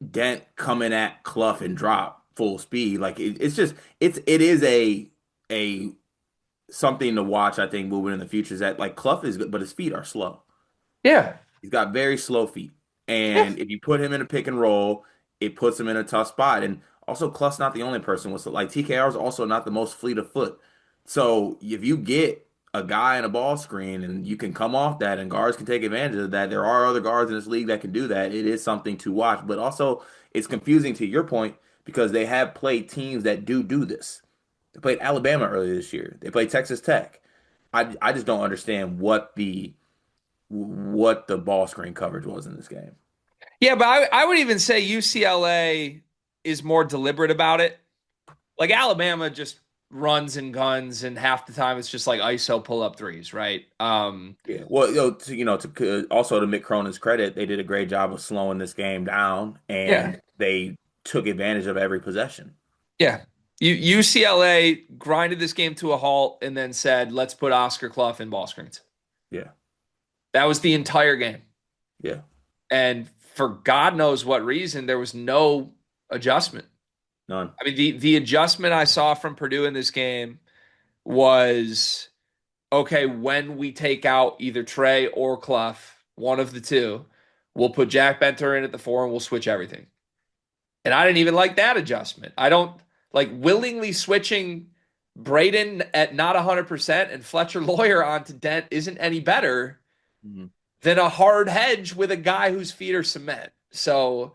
Dent coming at Clough and drop full speed, like it is a something to watch. I think moving in the future is that like Clough is good, but his feet are slow. Yeah. He's got very slow feet. Yeah. And if you put him in a pick and roll, it puts him in a tough spot. And also, Clough's not the only person with like TKR is also not the most fleet of foot. So if you get a guy in a ball screen and you can come off that and guards can take advantage of that, there are other guards in this league that can do that. It is something to watch. But also, it's confusing to your point because they have played teams that do this. They played Alabama earlier this year. They played Texas Tech. I just don't understand what the ball screen coverage was in this game. Yeah, but I would even say UCLA is more deliberate about it. Like Alabama just runs and guns, and half the time it's just like ISO pull up threes, right? Yeah. Well, also to Mick Cronin's credit, they did a great job of slowing this game down, Yeah, and they took advantage of every possession. yeah. UCLA grinded this game to a halt and then said, "Let's put Oscar Clough in ball screens." Yeah. That was the entire game, Yeah. and for God knows what reason, there was no adjustment. None. I mean, the adjustment I saw from Purdue in this game was okay, when we take out either Trey or Clough, one of the two, we'll put Jack Benter in at the 4 and we'll switch everything. And I didn't even like that adjustment. I don't like willingly switching Braden at not 100% and Fletcher Lawyer onto Dent isn't any better Mhm. than a hard hedge with a guy whose feet are cement. So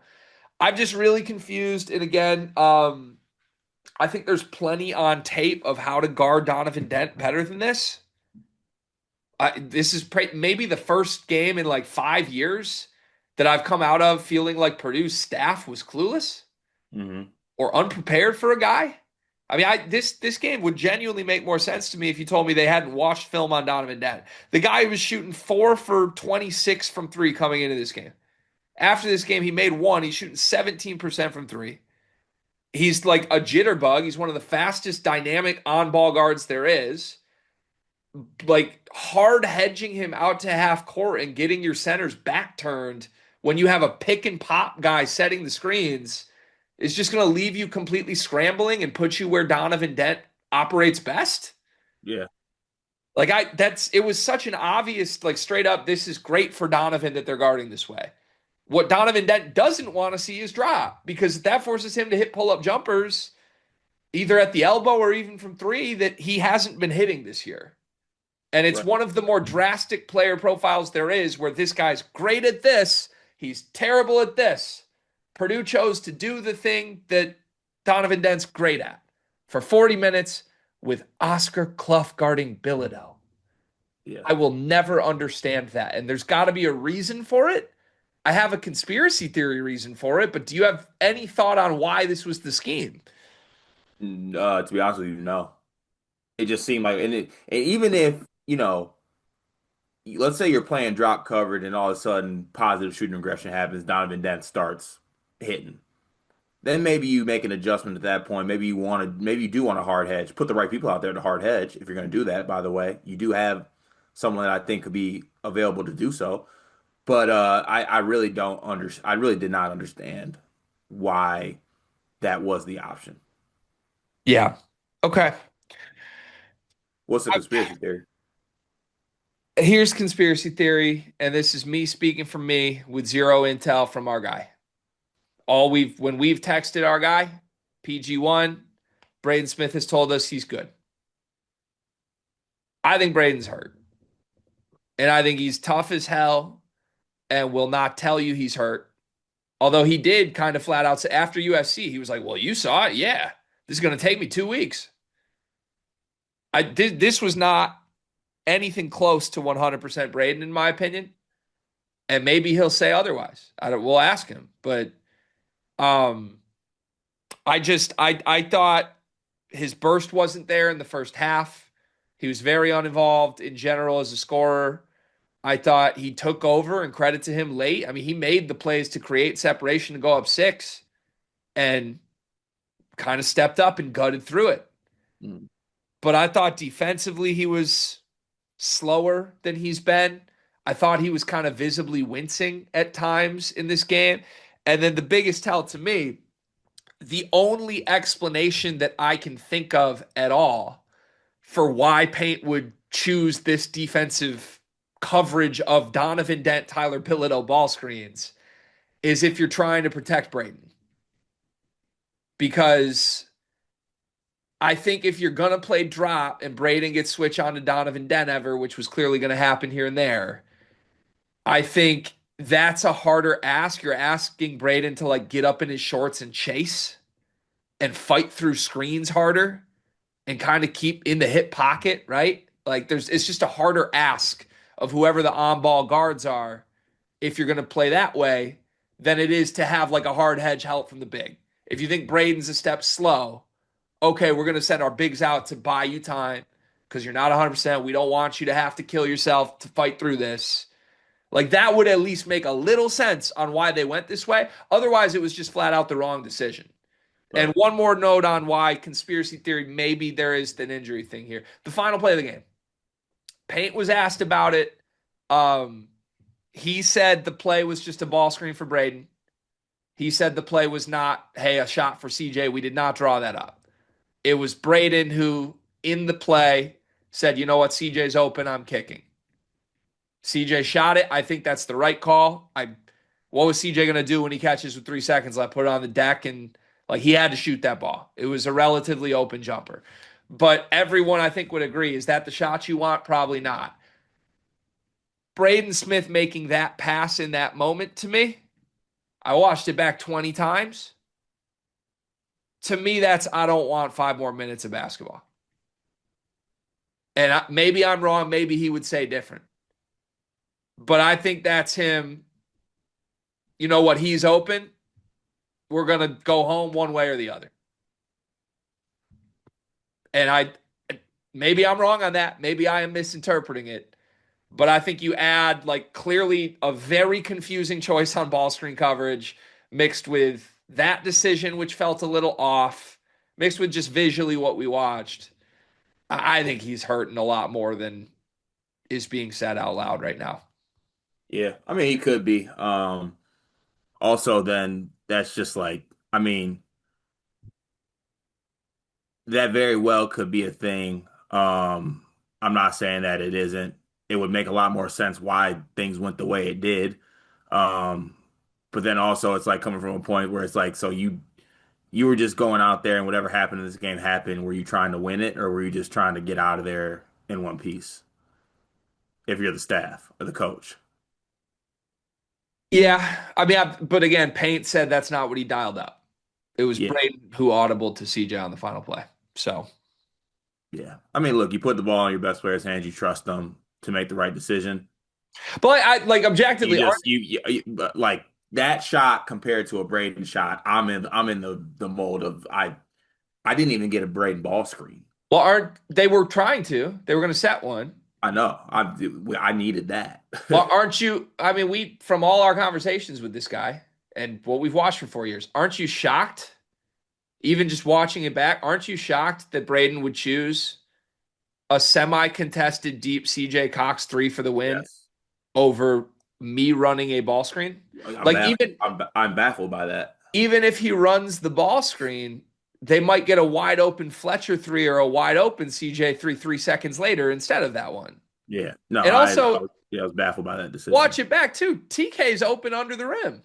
I'm just really confused. And again, I think there's plenty on tape of how to guard Donovan Dent better than this. This is maybe the first game in like 5 years that I've come out of feeling like Purdue's staff was clueless Mhm. or unprepared for a guy. I mean, this game would genuinely make more sense to me if you told me they hadn't watched film on Donovan Dent. The guy was shooting 4 for 26 from three coming into this game. After this game, he made one. He's shooting 17% from three. He's like a jitterbug. He's one of the fastest dynamic on-ball guards there is. Like hard hedging him out to half court and getting your center's back turned when you have a pick and pop guy setting the screens is just going to leave you completely scrambling and put you where Donovan Dent operates best. Yeah. Like it was such an obvious, like straight up, this is great for Donovan that they're guarding this way. What Donovan Dent doesn't want to see is drop because that forces him to hit pull up jumpers either at the elbow or even from three that he hasn't been hitting this year. And it's Right. one of the more drastic player profiles there is where this guy's great at this, he's terrible at this. Purdue chose to do the thing that Donovan Dent's great at for 40 minutes with Oscar Clough guarding Bilodeau. Yeah. I will never understand that. And there's got to be a reason for it. I have a conspiracy theory reason for it, but do you have any thought on why this was the scheme? To be honest with you, no. It just seemed like, and even if, let's say you're playing drop covered and all of a sudden positive shooting regression happens, Donovan Dent starts hitting. Then maybe you make an adjustment at that point. Maybe you do want a hard hedge. Put the right people out there to hard hedge if you're going to do that, by the way. You do have someone that I think could be available to do so. But I really don't I really did not understand why that was the option. Yeah. Okay. What's the conspiracy theory? Here's conspiracy theory, and this is me speaking from me with zero intel from our guy. When we've texted our guy, PG1, Braden Smith has told us he's good. I think Braden's hurt. And I think he's tough as hell and will not tell you he's hurt. Although he did kind of flat out say after UFC, he was like, "Well, you saw it. Yeah. This is going to take me 2 weeks." This was not anything close to 100% Braden, in my opinion. And maybe he'll say otherwise. We'll ask him. But um, I thought his burst wasn't there in the first half. He was very uninvolved in general as a scorer. I thought he took over and credit to him late. I mean, he made the plays to create separation to go up six and kind of stepped up and gutted through it. Mm. But I thought defensively he was slower than he's been. I thought he was kind of visibly wincing at times in this game. And then the biggest tell to me, the only explanation that I can think of at all for why Paint would choose this defensive coverage of Donovan Dent, Tyler Bilodeau ball screens is if you're trying to protect Braden. Because I think if you're going to play drop and Braden gets switched on to Donovan Dent ever, which was clearly going to happen here and there, I think that's a harder ask. You're asking Braden to like get up in his shorts and chase and fight through screens harder and kind of keep in the hip pocket, right? Like it's just a harder ask of whoever the on-ball guards are if you're going to play that way than it is to have like a hard hedge help from the big. If you think Braden's a step slow, okay, we're going to send our bigs out to buy you time because you're not 100%. We don't want you to have to kill yourself to fight through this. Like that would at least make a little sense on why they went this way. Otherwise, it was just flat out the wrong decision. And Right. one more note on why conspiracy theory, maybe there is an injury thing here. The final play of the game. Paint was asked about it. He said the play was just a ball screen for Braden. He said the play was not, hey, a shot for CJ. We did not draw that up. It was Braden who, in the play, said, you know what, CJ's open, I'm kicking. CJ shot it. I think that's the right call. What was CJ going to do when he catches with 3 seconds left? Put it on the deck and like he had to shoot that ball. It was a relatively open jumper. but everyone I think would agree, is that the shot you want? Probably not. Braden Smith making that pass in that moment, to me, I watched it back 20 times. To me, that's, I don't want 5 more minutes of basketball. And maybe I'm wrong. Maybe he would say different. But I think that's him. You know what? He's open. We're going to go home one way or the other. And maybe I'm wrong on that. Maybe I am misinterpreting it. But I think you add, like, clearly a very confusing choice on ball screen coverage mixed with that decision, which felt a little off, mixed with just visually what we watched. I think he's hurting a lot more than is being said out loud right now. Yeah, I mean he could be. Also, then that's just like, I mean, that very well could be a thing. I'm not saying that it isn't. It would make a lot more sense why things went the way it did. Um, but then also it's like coming from a point where it's like, so you were just going out there and whatever happened in this game happened. Were you trying to win it or were you just trying to get out of there in one piece? If you're the staff or the coach. Yeah, I mean, but again, Paint said that's not what he dialed up. It was Yeah. Braden who audibled to CJ on the final play. So, Yeah. I mean, look, you put the ball in your best player's hands, you trust them to make the right decision. but I like You objectively, just but, like that shot compared to a Braden shot. I'm in the mold of I didn't even get a Braden ball screen. well, aren't they were trying to? They were going to set one. I know. I needed that. Well, aren't you? I mean, we from all our conversations with this guy and what we've watched for 4 years, aren't you shocked? Even just watching it back, aren't you shocked that Braden would choose a semi-contested deep CJ Cox three for the win Yes. over me running a ball screen? I'm Like baffled. even I'm baffled by that. even if he runs the ball screen, they might get a wide open Fletcher three or a wide open CJ three 3 seconds later instead of that one. Yeah. No, And also I was baffled by that decision. watch it back too. TK's open under the rim.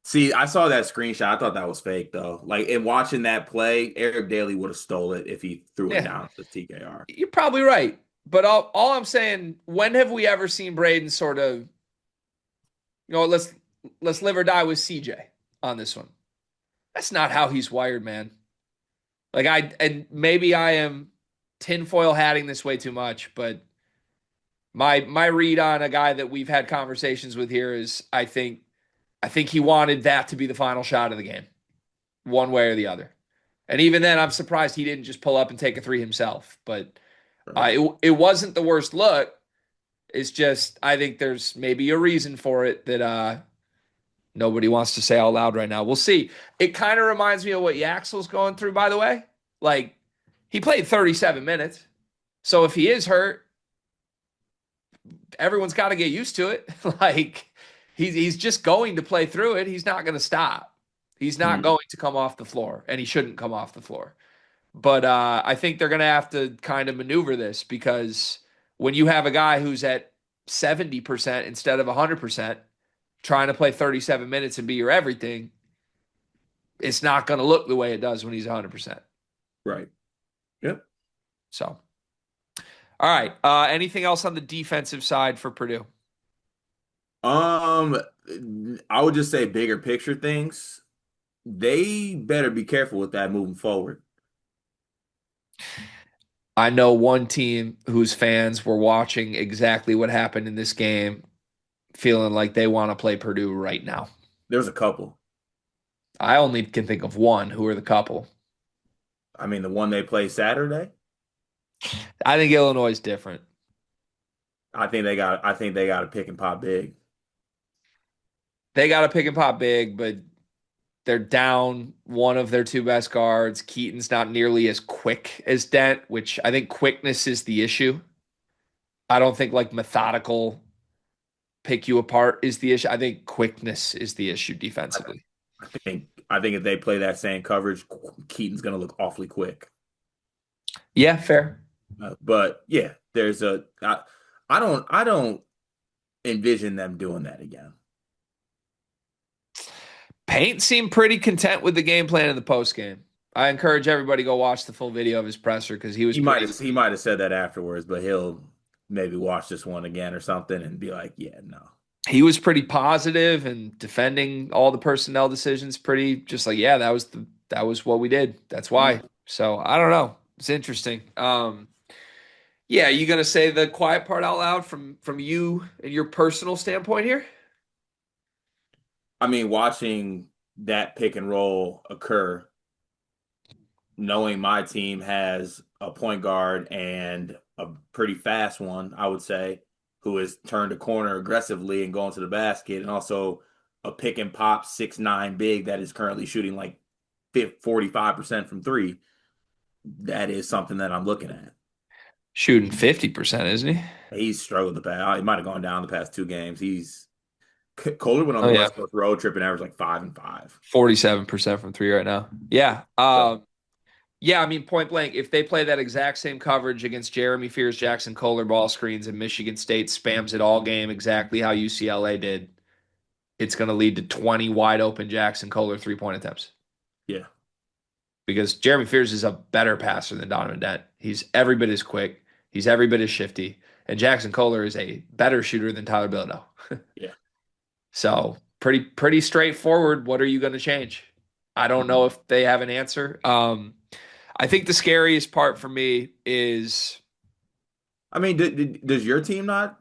See, I saw that screenshot. I thought that was fake though. Like in watching that play, Eric Daly would have stole it if he threw it Yeah, down to TKR. you're probably right. But all I'm saying, when have we ever seen Braden sort of, let's live or die with CJ on this one? That's not how he's wired, man. And maybe I am tinfoil hatting this way too much, but my read on a guy that we've had conversations with here is I think he wanted that to be the final shot of the game, one way or the other. And even then, I'm surprised he didn't just pull up and take a three himself. But Right. it wasn't the worst look. It's just I think there's maybe a reason for it that nobody wants to say out loud right now. We'll see. It kind of reminds me of what Yaxel's going through, by the way. Like he played 37 minutes, so if he is hurt, everyone's got to get used to it. Like he's just going to play through it. He's not going to stop. He's not Mhm. going to come off the floor, and he shouldn't come off the floor. But I think they're going to have to kind of maneuver this because when you have a guy who's at 70% instead of 100% trying to play 37 minutes and be your everything, it's not going to look the way it does when he's 100%. Right. Yep. So, all right. Anything else on the defensive side for Purdue? Um, I would just say bigger picture things. They better be careful with that moving forward. I know one team whose fans were watching exactly what happened in this game, feeling like they want to play Purdue right now. There's a couple. I only can think of one. Who are the couple? I mean, the one they play Saturday, I think Illinois is different. I think they got a pick and pop big. They got to pick and pop big, but they're down one of their two best guards. Keaton's not nearly as quick as Dent, which I think quickness is the issue. I don't think like methodical pick you apart is the issue. I think quickness is the issue defensively. I think if they play that same coverage, Keaton's going to look awfully quick. Yeah, fair. But yeah, I don't envision them doing that again. Paint seemed pretty content with the game plan in the post game. I encourage everybody to go watch the full video of his presser because he was pretty. He might have said that afterwards, but he'll maybe watch this one again or something and be like, yeah, no. He was pretty positive and defending all the personnel decisions. Pretty just like, yeah, that was what we did. That's Mm. why. So I don't know. It's interesting. Yeah, you gonna say the quiet part out loud from you and your personal standpoint here? I mean, watching that pick and roll occur, knowing my team has a point guard and a pretty fast one, I would say, who has turned a corner aggressively and going to the basket, and also a pick and pop 6'9" big that is currently shooting like 45% from three. That is something that I'm looking at. Shooting 50%, isn't he? He's struggled the past. He might have gone down the past two games. He's Kohler went on Oh the yeah. West Coast road trip and averaged like 5 and 5. 47% from three right now. Yeah. So Yeah, I mean, point blank, if they play that exact same coverage against Jeremy Fears, Jackson Kohler ball screens, and Michigan State spams it all game exactly how UCLA did, it's going to lead to 20 wide open Jackson Kohler 3-point attempts. yeah, Because Jeremy Fears is a better passer than Donovan Dent. He's every bit as quick, he's every bit as shifty, and Jackson Kohler is a better shooter than Tyler Bilodeau. yeah. So pretty straightforward. What are you going to change? I don't know if they have an answer. I think the scariest part for me is I mean, does your team not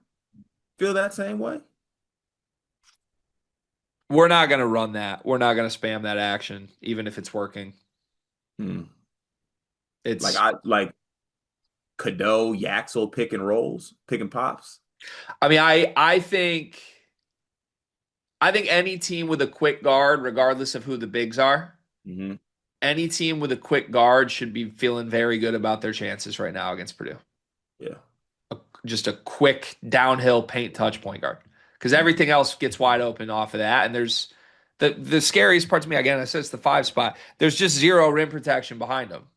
feel that same way? we're not going to run that. We're not going to spam that action, even if it's working. Hmm. Like It's, I like Cadeau, Yaxel pick and rolls, pick and pops. I mean, I think any team with a quick guard, regardless of who the bigs are, Hmm. any team with a quick guard should be feeling very good about their chances right now against Purdue. Yeah. Just a quick downhill paint touch point guard because Hmm. everything else gets wide open off of that. And there's the scariest part to me again. I said it's the 5 spot. There's just zero rim protection behind them.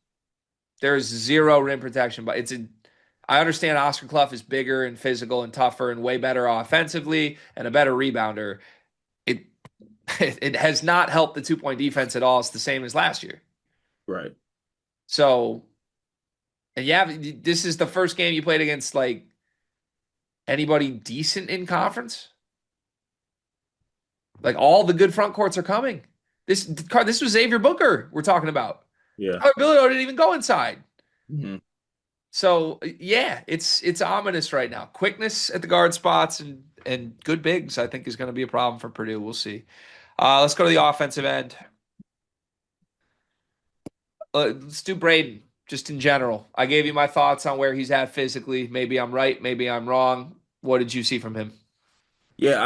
There's zero rim protection, but it's a. I understand Oscar Clough is bigger and physical and tougher and way better offensively and a better rebounder. It it has not helped the 2-point defense at all. It's the same as last year. Right. So, and yeah, this is the first game you played against like anybody decent in conference. Like all the good front courts are coming. This was Xavier Booker we're talking about. Yeah. Tyler Bilodeau didn't even go inside. Hmm. So yeah, it's ominous right now. Quickness at the guard spots and good bigs, I think, is going to be a problem for Purdue. We'll see. Let's go to the offensive end. Let's do Braden just in general. I gave you my thoughts on where he's at physically. Maybe I'm right, maybe I'm wrong. What did you see from him? Yeah,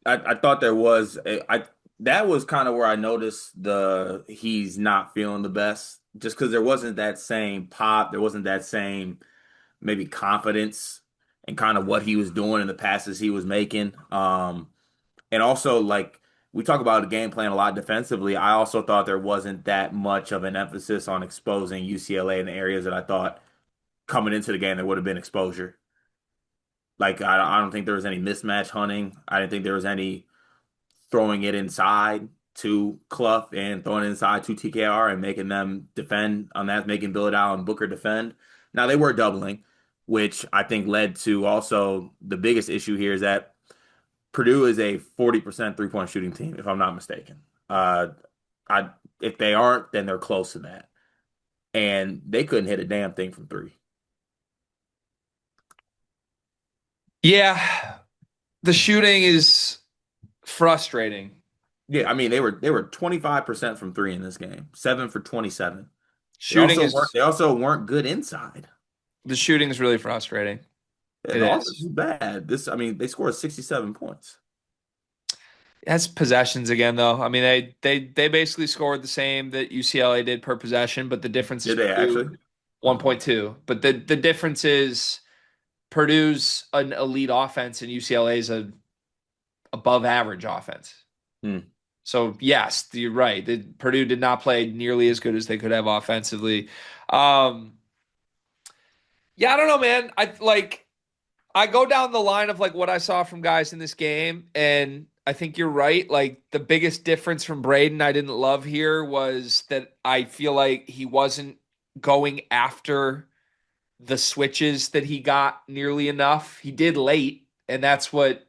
I thought there was I that was kind of where I noticed the he's not feeling the best just because there wasn't that same pop, there wasn't that same maybe confidence and kind of what he was doing in the passes he was making. And also like we talk about the game plan a lot defensively. I also thought there wasn't that much of an emphasis on exposing UCLA in the areas that I thought coming into the game there would have been exposure. Like I don't think there was any mismatch hunting. I didn't think there was any throwing it inside to Clough and throwing it inside to TKR and making them defend on that, making Bilodeau and Booker defend. Now they were doubling, which I think led to also the biggest issue here is that Purdue is a 40% three-point shooting team, if I'm not mistaken. I if they aren't, then they're close to that. And they couldn't hit a damn thing from three. Yeah, the shooting is frustrating. Yeah, I mean they were 25% from three in this game, 7 for 27. Shooting is They also weren't good inside. the shooting is really frustrating. Yeah, It the offense is. was bad. I mean, they scored 67 points. That's possessions again, though. I mean, they basically scored the same that UCLA did per possession, but the difference is Did they Purdue actually? Oh, 1.2. But the difference is Purdue's an elite offense and UCLA's a above average offense. hmm. So yes, you're right. Purdue did not play nearly as good as they could have offensively. Um, yeah, I don't know, man. I go down the line of like what I saw from guys in this game, and I think you're right. Like the biggest difference from Braden I didn't love here was that I feel like he wasn't going after the switches that he got nearly enough. He did late, and that's what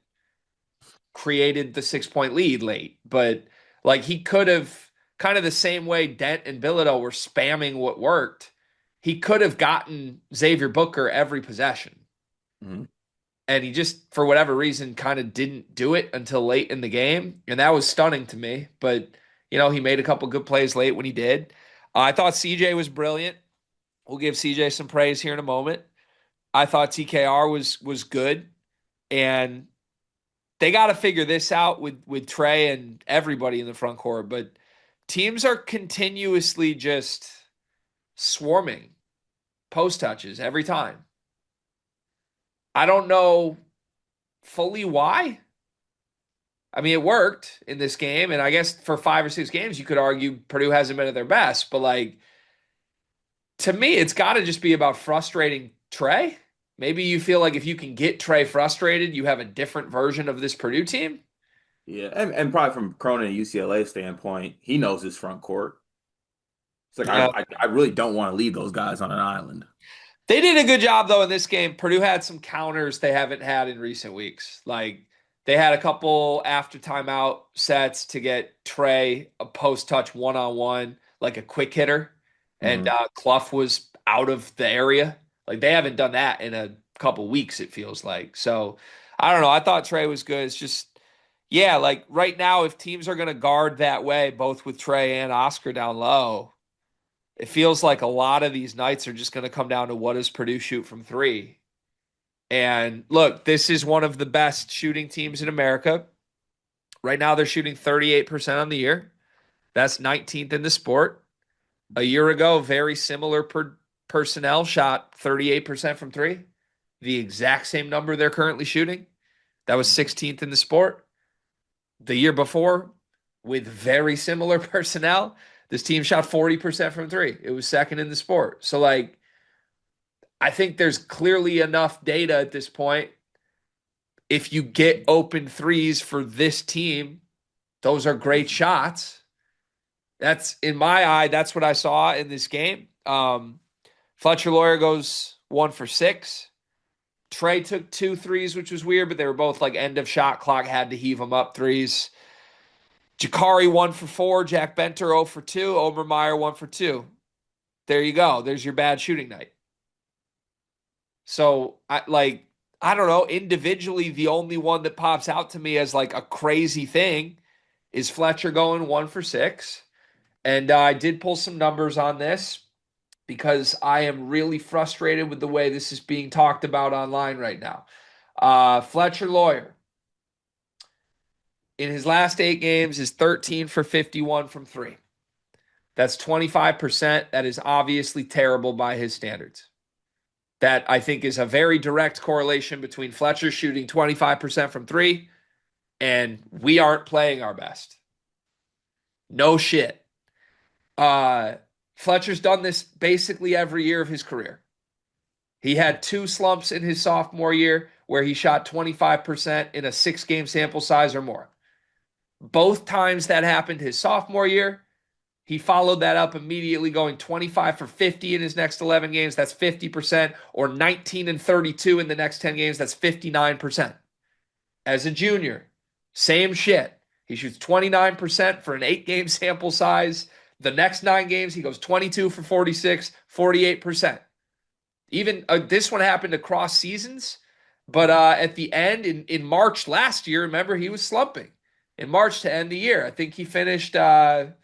created the 6 point lead late. But like he could have kind of the same way Dent and Bilodeau were spamming what worked. He could have gotten Xavier Booker every possession. Mhm. And he just, for whatever reason, kind of didn't do it until late in the game. And that was stunning to me. But, he made a couple good plays late when he did. I thought CJ was brilliant. We'll give CJ some praise here in a moment. I thought TKR was good. And they got to figure this out with Trey and everybody in the front court. But teams are continuously just swarming post touches every time. I don't know fully why. I mean, it worked in this game, and I guess for 5 or 6 games, you could argue Purdue hasn't been at their best. But like to me, it's got to just be about frustrating Trey. Maybe you feel like if you can get Trey frustrated, you have a different version of this Purdue team. Yeah, and probably from Cronin and UCLA standpoint, he knows his front court. It's like Yeah. I really don't want to leave those guys on an island. They did a good job though in this game. Purdue had some counters they haven't had in recent weeks. Like they had a couple after timeout sets to get Trey a post touch 1-on-1, like a quick hitter, and Hmm. Clough was out of the area. Like they haven't done that in a couple weeks. It feels like so. I don't know. I thought Trey was good. It's just yeah, like right now, if teams are going to guard that way, both with Trey and Oscar down low, it feels like a lot of these nights are just going to come down to what does Purdue shoot from three. And look, this is one of the best shooting teams in America. Right now, they're shooting 38% on the year. That's 19th in the sport. A year ago, very similar personnel shot 38% from three, the exact same number they're currently shooting. That was 16th in the sport. The year before, with very similar personnel, this team shot 40% from three. It was second in the sport. So, like, I think there's clearly enough data at this point. If you get open threes for this team, those are great shots. That's in my eye, that's what I saw in this game. Fletcher Lawyer goes 1 for 6. Trey took 2 threes, which was weird, but they were both like end of shot clock, had to heave them up threes. Jakari 1 for 4, Jack Benter 0 for 2, Obermeyer 1 for 2. There you go. There's your bad shooting night. So I don't know. Individually, the only one that pops out to me as like a crazy thing is Fletcher going 1 for 6. And I did pull some numbers on this because I am really frustrated with the way this is being talked about online right now. Fletcher Lawyer in his last 8 games is 13 for 51 from three. That's 25%. That is obviously terrible by his standards. That I think is a very direct correlation between Fletcher shooting 25% from three and we aren't playing our best. No shit. Fletcher's done this basically every year of his career. He had 2 slumps in his sophomore year where he shot 25% in a 6 game sample size or more. Both times that happened his sophomore year, he followed that up immediately going 25 for 50 in his next 11 games. That's 50%, or 19 and 32 in the next 10 games. That's 59%. As a junior, same shit. He shoots 29% for an 8 game sample size. The next 9 games, he goes 22 for 46, 48%. Even this one happened across seasons, but at the end in March last year, remember, he was slumping in March to end the year. I think he finished. I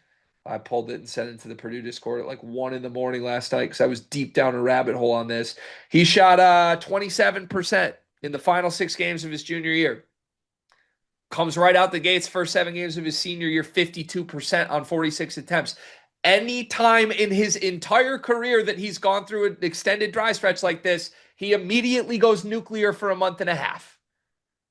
pulled it and sent it to the Purdue Discord at like 1 in the morning last night because I was deep down a rabbit hole on this. He shot 27% in the final 6 games of his junior year. Comes right out the gates, first 7 games of his senior year, 52% on 46 attempts. Any time in his entire career that he's gone through an extended dry stretch like this, he immediately goes nuclear for a month and a half.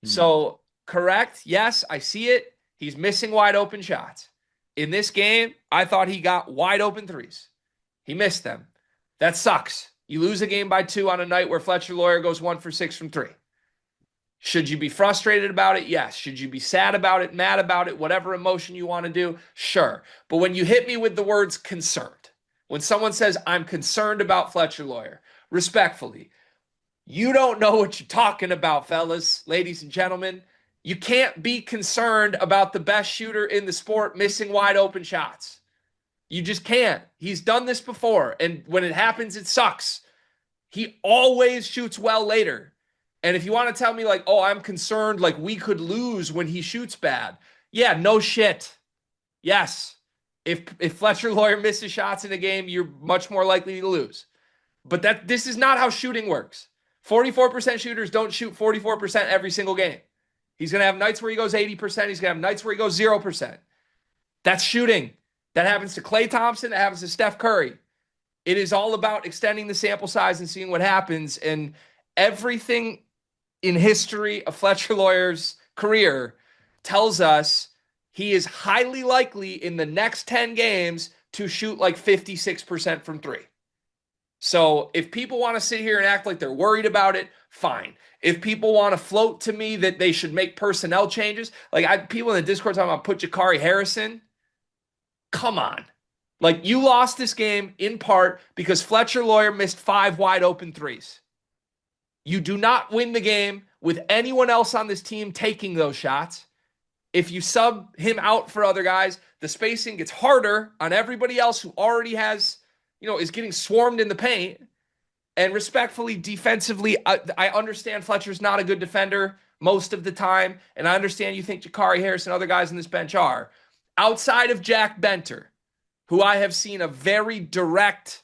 Hmm. So, correct. Yes, I see it. He's missing wide open shots. In this game, I thought he got wide open threes. He missed them. That sucks. You lose a game by 2 on a night where Fletcher Lawyer goes 1 for 6 from three. Should you be frustrated about it? Yes. Should you be sad about it, mad about it, whatever emotion you want to do? Sure. But when you hit me with the words concerned, when someone says, I'm concerned about Fletcher Lawyer, respectfully, you don't know what you're talking about, fellas, ladies and gentlemen. You can't be concerned about the best shooter in the sport missing wide open shots. You just can't. He's done this before. And when it happens, it sucks. He always shoots well later. And if you want to tell me, like, oh, I'm concerned, like, we could lose when he shoots bad. Yeah, no shit. Yes. If Fletcher Lawyer misses shots in a game, you're much more likely to lose. But this is not how shooting works. 44% shooters don't shoot 44% every single game. He's going to have nights where he goes 80%. He's going to have nights where he goes 0%. That's shooting. That happens to Klay Thompson. That happens to Steph Curry. It is all about extending the sample size and seeing what happens. And everything in history of Fletcher Lawyer's career tells us he is highly likely in the next 10 games to shoot like 56% from three. So if people want to sit here and act like they're worried about it, fine. If people want to float to me that they should make personnel changes, like people in the Discord talking about put Jakari Harrison, come on. Like, you lost this game in part because Fletcher Lawyer missed 5 wide open threes. You do not win the game with anyone else on this team taking those shots. If you sub him out for other guys, the spacing gets harder on everybody else who already has, is getting swarmed in the paint. And respectfully, defensively, I understand Fletcher's not a good defender most of the time. And I understand you think Jakari Harris and other guys on this bench are. Outside of Jack Benter, who I have seen a very direct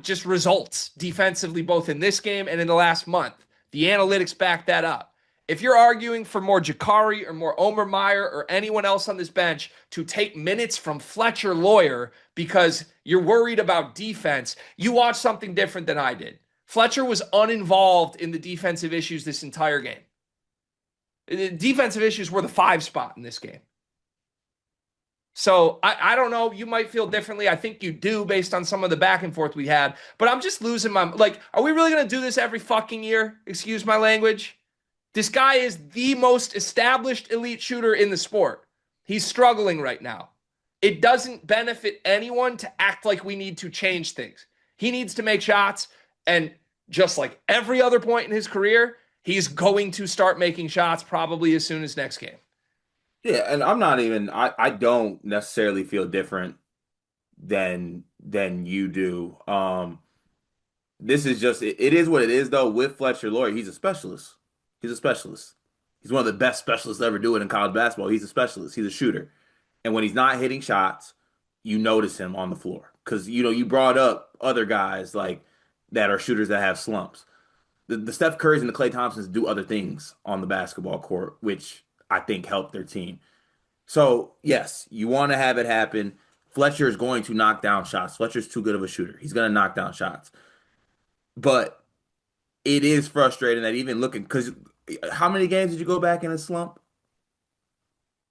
just results defensively, both in this game and in the last month. The analytics back that up. If you're arguing for more Jakari or more Omer Meyer or anyone else on this bench to take minutes from Fletcher Lawyer because you're worried about defense, you watch something different than I did. Fletcher was uninvolved in the defensive issues this entire game. The defensive issues were the 5 spot in this game. So I don't know. You might feel differently. I think you do based on some of the back and forth we had. But I'm just losing my... Like, are we really going to do this every fucking year? Excuse my language. This guy is the most established elite shooter in the sport. He's struggling right now. It doesn't benefit anyone to act like we need to change things. He needs to make shots. And just like every other point in his career, he's going to start making shots probably as soon as next game. Yeah, and I don't necessarily feel different than you do. This is just it is what it is though with Fletcher Lawyer. He's a specialist. He's a specialist. He's one of the best specialists to ever do it in college basketball. He's a specialist. He's a shooter. And when he's not hitting shots, you notice him on the floor. Because you brought up other guys like that are shooters that have slumps. The Steph Currys and the Klay Thompsons do other things on the basketball court, which I think helped their team. So, yes, you want to have it happen. Fletcher is going to knock down shots. Fletcher's too good of a shooter. He's going to knock down shots. But it is frustrating that even looking, because how many games did you go back in a slump?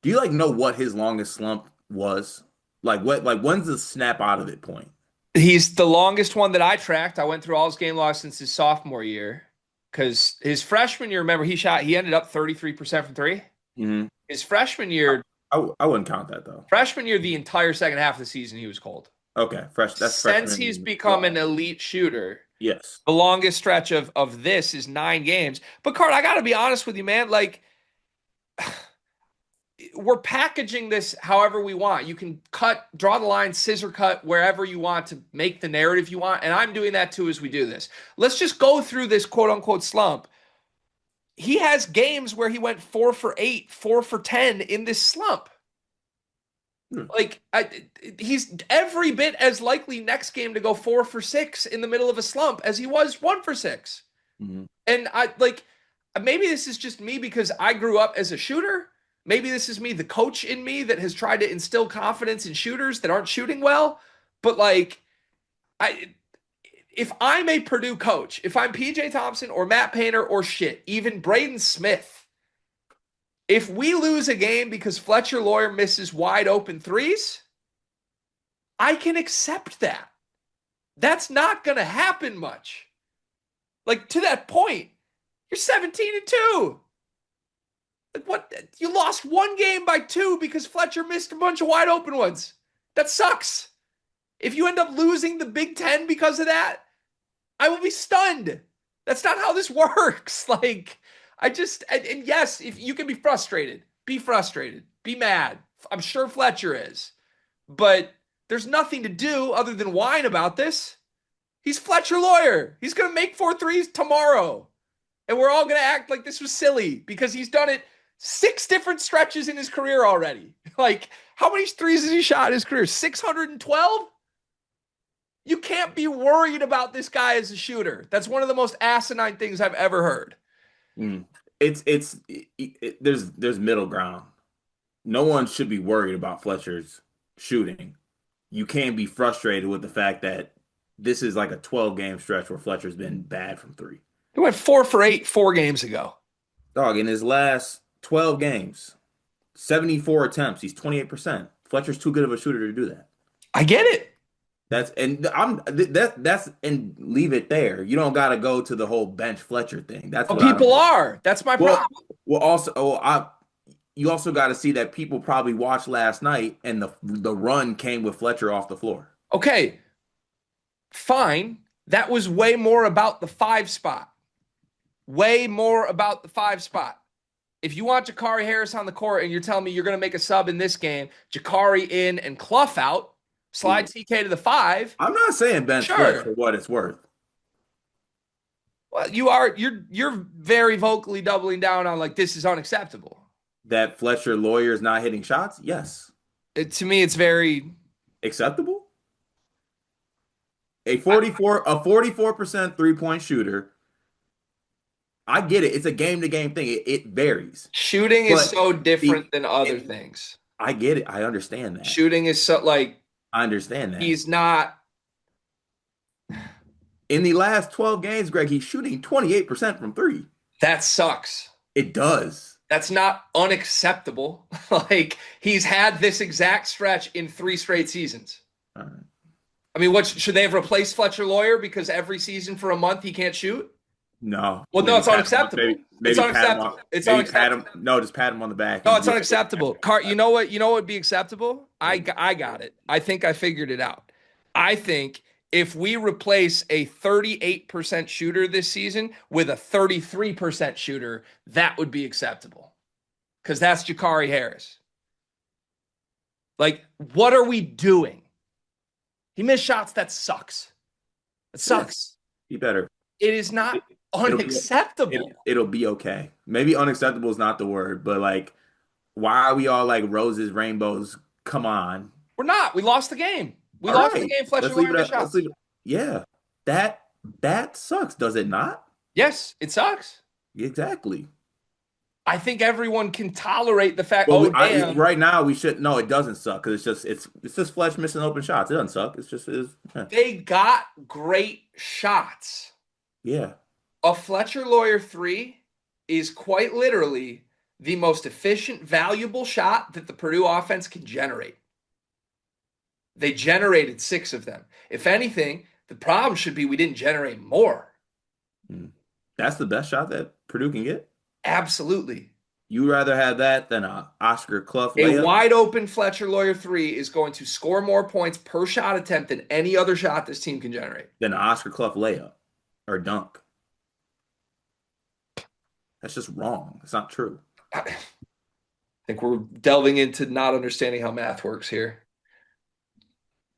Do you know what his longest slump was? When's the snap out of it point? He's the longest one that I tracked. I went through all his game logs since his sophomore year. Because his freshman year, remember, he ended up 33% from three. Mm-hmm. His freshman year, I wouldn't count that though. Freshman year, the entire second half of the season, he was cold. Okay, that's since he's become an elite shooter. Yes, the longest stretch of this is 9 games. But Card, I got to be honest with you, man. Like, we're packaging this however we want. You can draw the line, scissor cut wherever you want to make the narrative you want. And I'm doing that too as we do this. Let's just go through this quote unquote slump. He has games where he went 4 for 8, 4 for 10 in this slump. Like, he's every bit as likely next game to go 4 for 6 in the middle of a slump as he was 1 for 6. Mm-hmm. And maybe this is just me because I grew up as a shooter. Maybe this is me, the coach in me that has tried to instill confidence in shooters that aren't shooting well. But if I'm a Purdue coach, if I'm PJ Thompson or Matt Painter or even Braden Smith, if we lose a game because Fletcher Lawyer misses wide open threes, I can accept that. That's not going to happen much. To that point, You're 17-2. Like what? You lost one game by 2 because Fletcher missed a bunch of wide open ones. That sucks. If you end up losing the Big Ten because of that, I will be stunned. That's not how this works. Like, and yes, if you can be frustrated, be mad. I'm sure Fletcher is, but there's nothing to do other than whine about this. He's Fletcher Lawyer. He's going to make 4 threes tomorrow. And we're all going to act like this was silly because he's done it 6 different stretches in his career already. Like, how many threes has he shot in his career? 612? You can't be worried about this guy as a shooter. That's one of the most asinine things I've ever heard. Mm. There's middle ground. No one should be worried about Fletcher's shooting. You can't be frustrated with the fact that this is like a 12-game stretch where Fletcher's been bad from three. He went 4 for 8 4 games ago. Dog, in his last 12 games, 74 attempts, he's 28%. Fletcher's too good of a shooter to do that. I get it. That's and leave it there. You don't got to go to the whole bench Fletcher thing. That's But what I people don't. are. That's my Well, problem. you also got to see that people probably watched last night and the run came with Fletcher off the floor. Okay, fine. That was way more about the 5 spot. Way more about the 5 spot. If you want Jakari Harris on the court and you're telling me you're going to make a sub in this game, Jakari in and Clough out, slide TK to the 5. I'm not saying bench Fletcher for what it's worth. Well, you're very vocally doubling down on like this is unacceptable. That Fletcher Lawyer is not hitting shots? Yes. To me, it's very acceptable. A 44% three-point shooter. I get it. It's a game-to-game thing. It varies. Shooting is so different than other things. I get it. I understand that. Shooting is so like I understand that. he's not. In the last 12 games, Greg, he's shooting 28% from three. That sucks. It does. That's not unacceptable. Like he's had this exact stretch in 3 straight seasons. All right. I mean, what should they have replaced Fletcher Lawyer because every season for a month he can't shoot? No. Well, no, it's unacceptable. It's unacceptable. It's unacceptable. Just pat him on the back. No, it's unacceptable. You know what? You know what would be acceptable? I got it. I think I figured it out. I think if we replace a 38% shooter this season with a 33% shooter, that would be acceptable. Because that's Jakari Harris. Like, what are we doing? He missed shots. That sucks. It sucks. He better. It is not unacceptable. It'll be okay. Maybe unacceptable is not the word, but like, why are we all like roses, rainbows? Come on. We're not. We lost the game. We lost the game. Fletcher Lawyer missed shots. Yeah. That sucks, does it not? Yes, it sucks. Exactly. I think everyone can tolerate the fact. Well, right now we should. No, it doesn't suck because it's just Fletch missing open shots. It doesn't suck. It's just They got great shots. Yeah. A Fletcher Lawyer 3 is quite literally the most efficient, valuable shot that the Purdue offense can generate. They generated 6 of them. If anything, the problem should be we didn't generate more. That's the best shot that Purdue can get? Absolutely. You rather have that than a Oscar Clough layup? A wide open Fletcher Lawyer 3 is going to score more points per shot attempt than any other shot this team can generate. Than an Oscar Clough layup or dunk. That's just wrong. It's not true. I think we're delving into not understanding how math works here.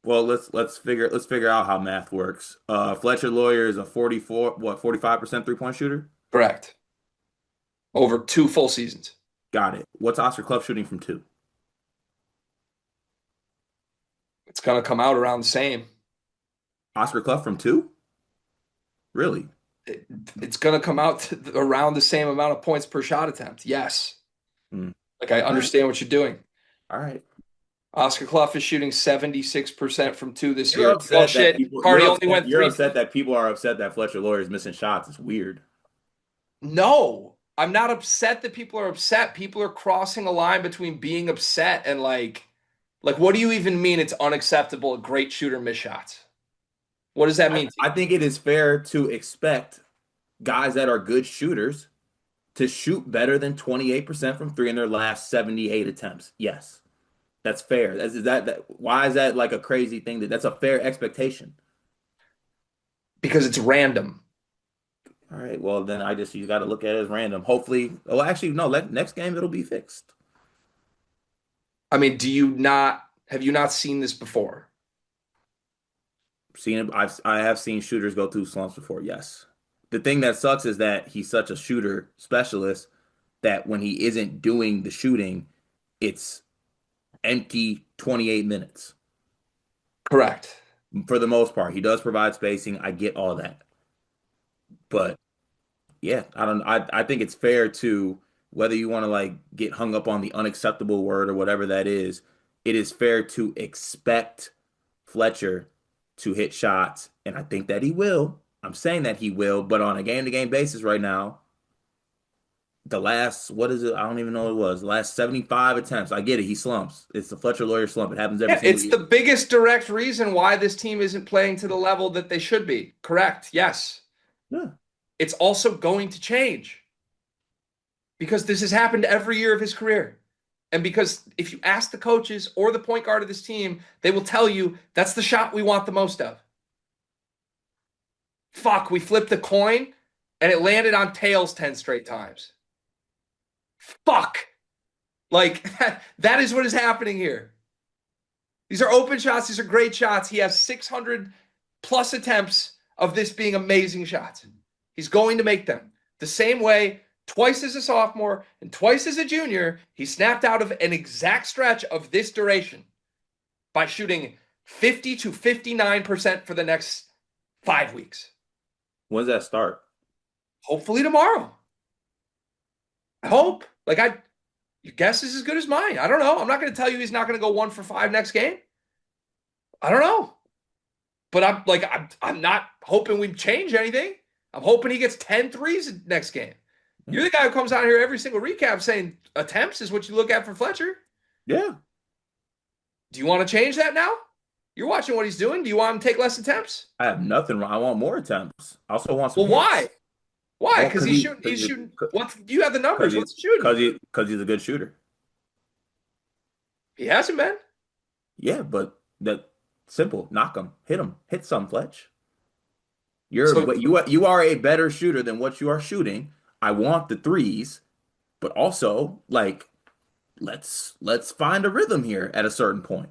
Well, let's figure out how math works. Fletcher Lawyer is a 45% three-point shooter? Correct. Over 2 full seasons. Got it. What's Oscar Clough shooting from 2? It's going to come out around the same. Oscar Clough from 2? Really? It's going to come out to around the same amount of points per shot attempt. Yes. Like, I understand what you're doing. All right. Oscar Clough is shooting 76% from 2 this year. You're upset that people are upset that Fletcher Lawyer is missing shots. It's weird. No, I'm not upset that people are upset. People are crossing a line between being upset and like what do you even mean it's unacceptable a great shooter miss shots? What does that mean? I think it is fair to expect guys that are good shooters to shoot better than 28% from three in their last 78 attempts. Yes, that's fair. Why is that like a crazy thing? That's a fair expectation. because it's random. All right, well then you got to look at it as random. Hopefully, oh actually no, next game it'll be fixed. I mean, have you not seen this before? Seen it, I have seen shooters go through slumps before. Yes, the thing that sucks is that he's such a shooter specialist that when he isn't doing the shooting, it's empty 28 minutes Correct. for the most part. He does provide spacing. I get all that, but yeah, I don't. I think it's fair to whether you want to like get hung up on the unacceptable word or whatever that is. It is fair to expect Fletcher to hit shots, and I think that he will. I'm saying that he will, but on a game-to-game basis right now, the last what is it? I don't even know what it was. The last 75 attempts. I get it. He slumps. It's the Fletcher Lawyer slump. It happens every Yeah, single it's year. the biggest direct reason why this team isn't playing to the level that they should be. Correct. Yes. Yeah. It's also going to change because this has happened every year of his career. And because if you ask the coaches or the point guard of this team, they will tell you that's the shot we want the most of. Fuck, we flipped the coin and it landed on tails 10 straight times. Fuck. Like, that is what is happening here. These are open shots. These are great shots. He has 600 plus attempts of this being amazing shots. He's going to make them the same way twice as a sophomore and twice as a junior. He snapped out of an exact stretch of this duration by shooting 50 to 59% for the next 5 weeks. When does that start? Hopefully tomorrow. I hope. Your guess is as good as mine. I don't know. I'm not going to tell you he's not going to go 1 for 5 next game. I don't know. But I'm not hoping we change anything. I'm hoping he gets 10 threes next game. You're the guy who comes out here every single recap saying attempts is what you look at for Fletcher. Yeah. Do you want to change that now? You're watching what he's doing. Do you want him to take less attempts? I have nothing wrong. I want more attempts. I also want some Well, why? hits. Why? Well, Because he's shooting. What do you have the numbers? because What's he shooting? he's a good shooter. He hasn't been. Yeah, but that simple. Knock him, hit some, Fletch. So You are a better shooter than what you are shooting. I want the threes, but also like let's find a rhythm here at a certain point.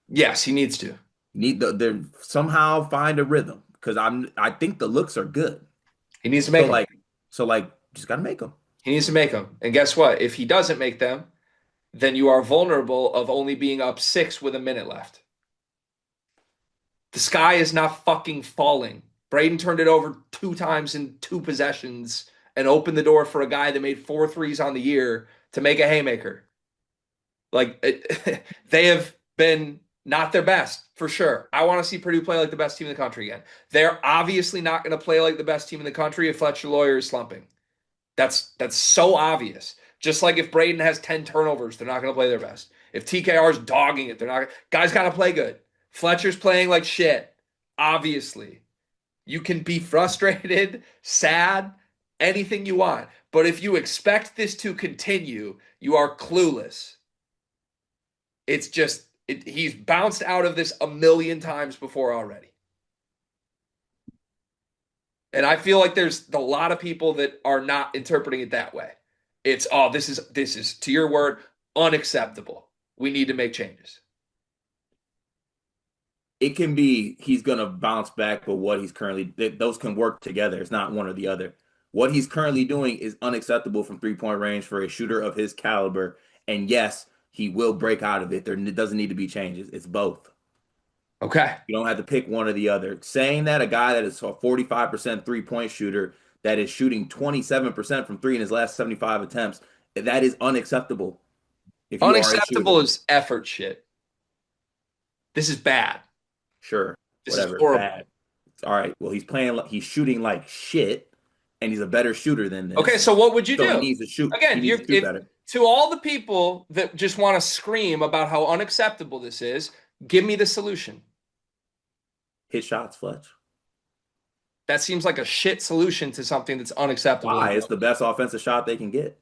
yes, he needs to. Need the somehow find a rhythm because I think the looks are good. He needs to So make them. like just gotta make them. He needs to make them. And guess what? If he doesn't make them, then you are vulnerable of only being up 6 with a minute left. The sky is not fucking falling. Braden turned it over 2 times in 2 possessions and opened the door for a guy that made 4 threes on the year to make a haymaker. They have been not their best for sure. I want to see Purdue play like the best team in the country again. They're obviously not going to play like the best team in the country if Fletcher Lawyer is slumping. That's so obvious. Just like if Braden has 10 turnovers, they're not going to play their best. If TKR is dogging it, they're not. Guys got to play good. Fletcher's playing like shit. Obviously, you can be frustrated, sad, anything you want. But if you expect this to continue, you are clueless. It's just he's bounced out of this a million times before already. And I feel like there's a lot of people that are not interpreting it that way. It's this is to your word unacceptable. We need to make changes. It can be he's gonna bounce back, but what he's currently those can work together. It's not one or the other. What he's currently doing is unacceptable from 3-point range for a shooter of his caliber. And yes, he will break out of it. There doesn't need to be changes. It's both. Okay. You don't have to pick one or the other. Saying that a guy that is a 45% 3-point shooter that is shooting 27% from three in his last 75 attempts, that is unacceptable if you are a shooter. Unacceptable is effort shit. This is bad. Sure, This is whatever, horrible. bad. All right, well, he's shooting like shit, and he's a better shooter than Okay, this. so what would you So he do? needs to shoot. He Again, needs to shoot better. to all the people that just want to scream about how unacceptable this is, give me the solution. Hit shots, Fletch. That seems like a shit solution to something that's unacceptable. Why? It's the best offensive shot they can get.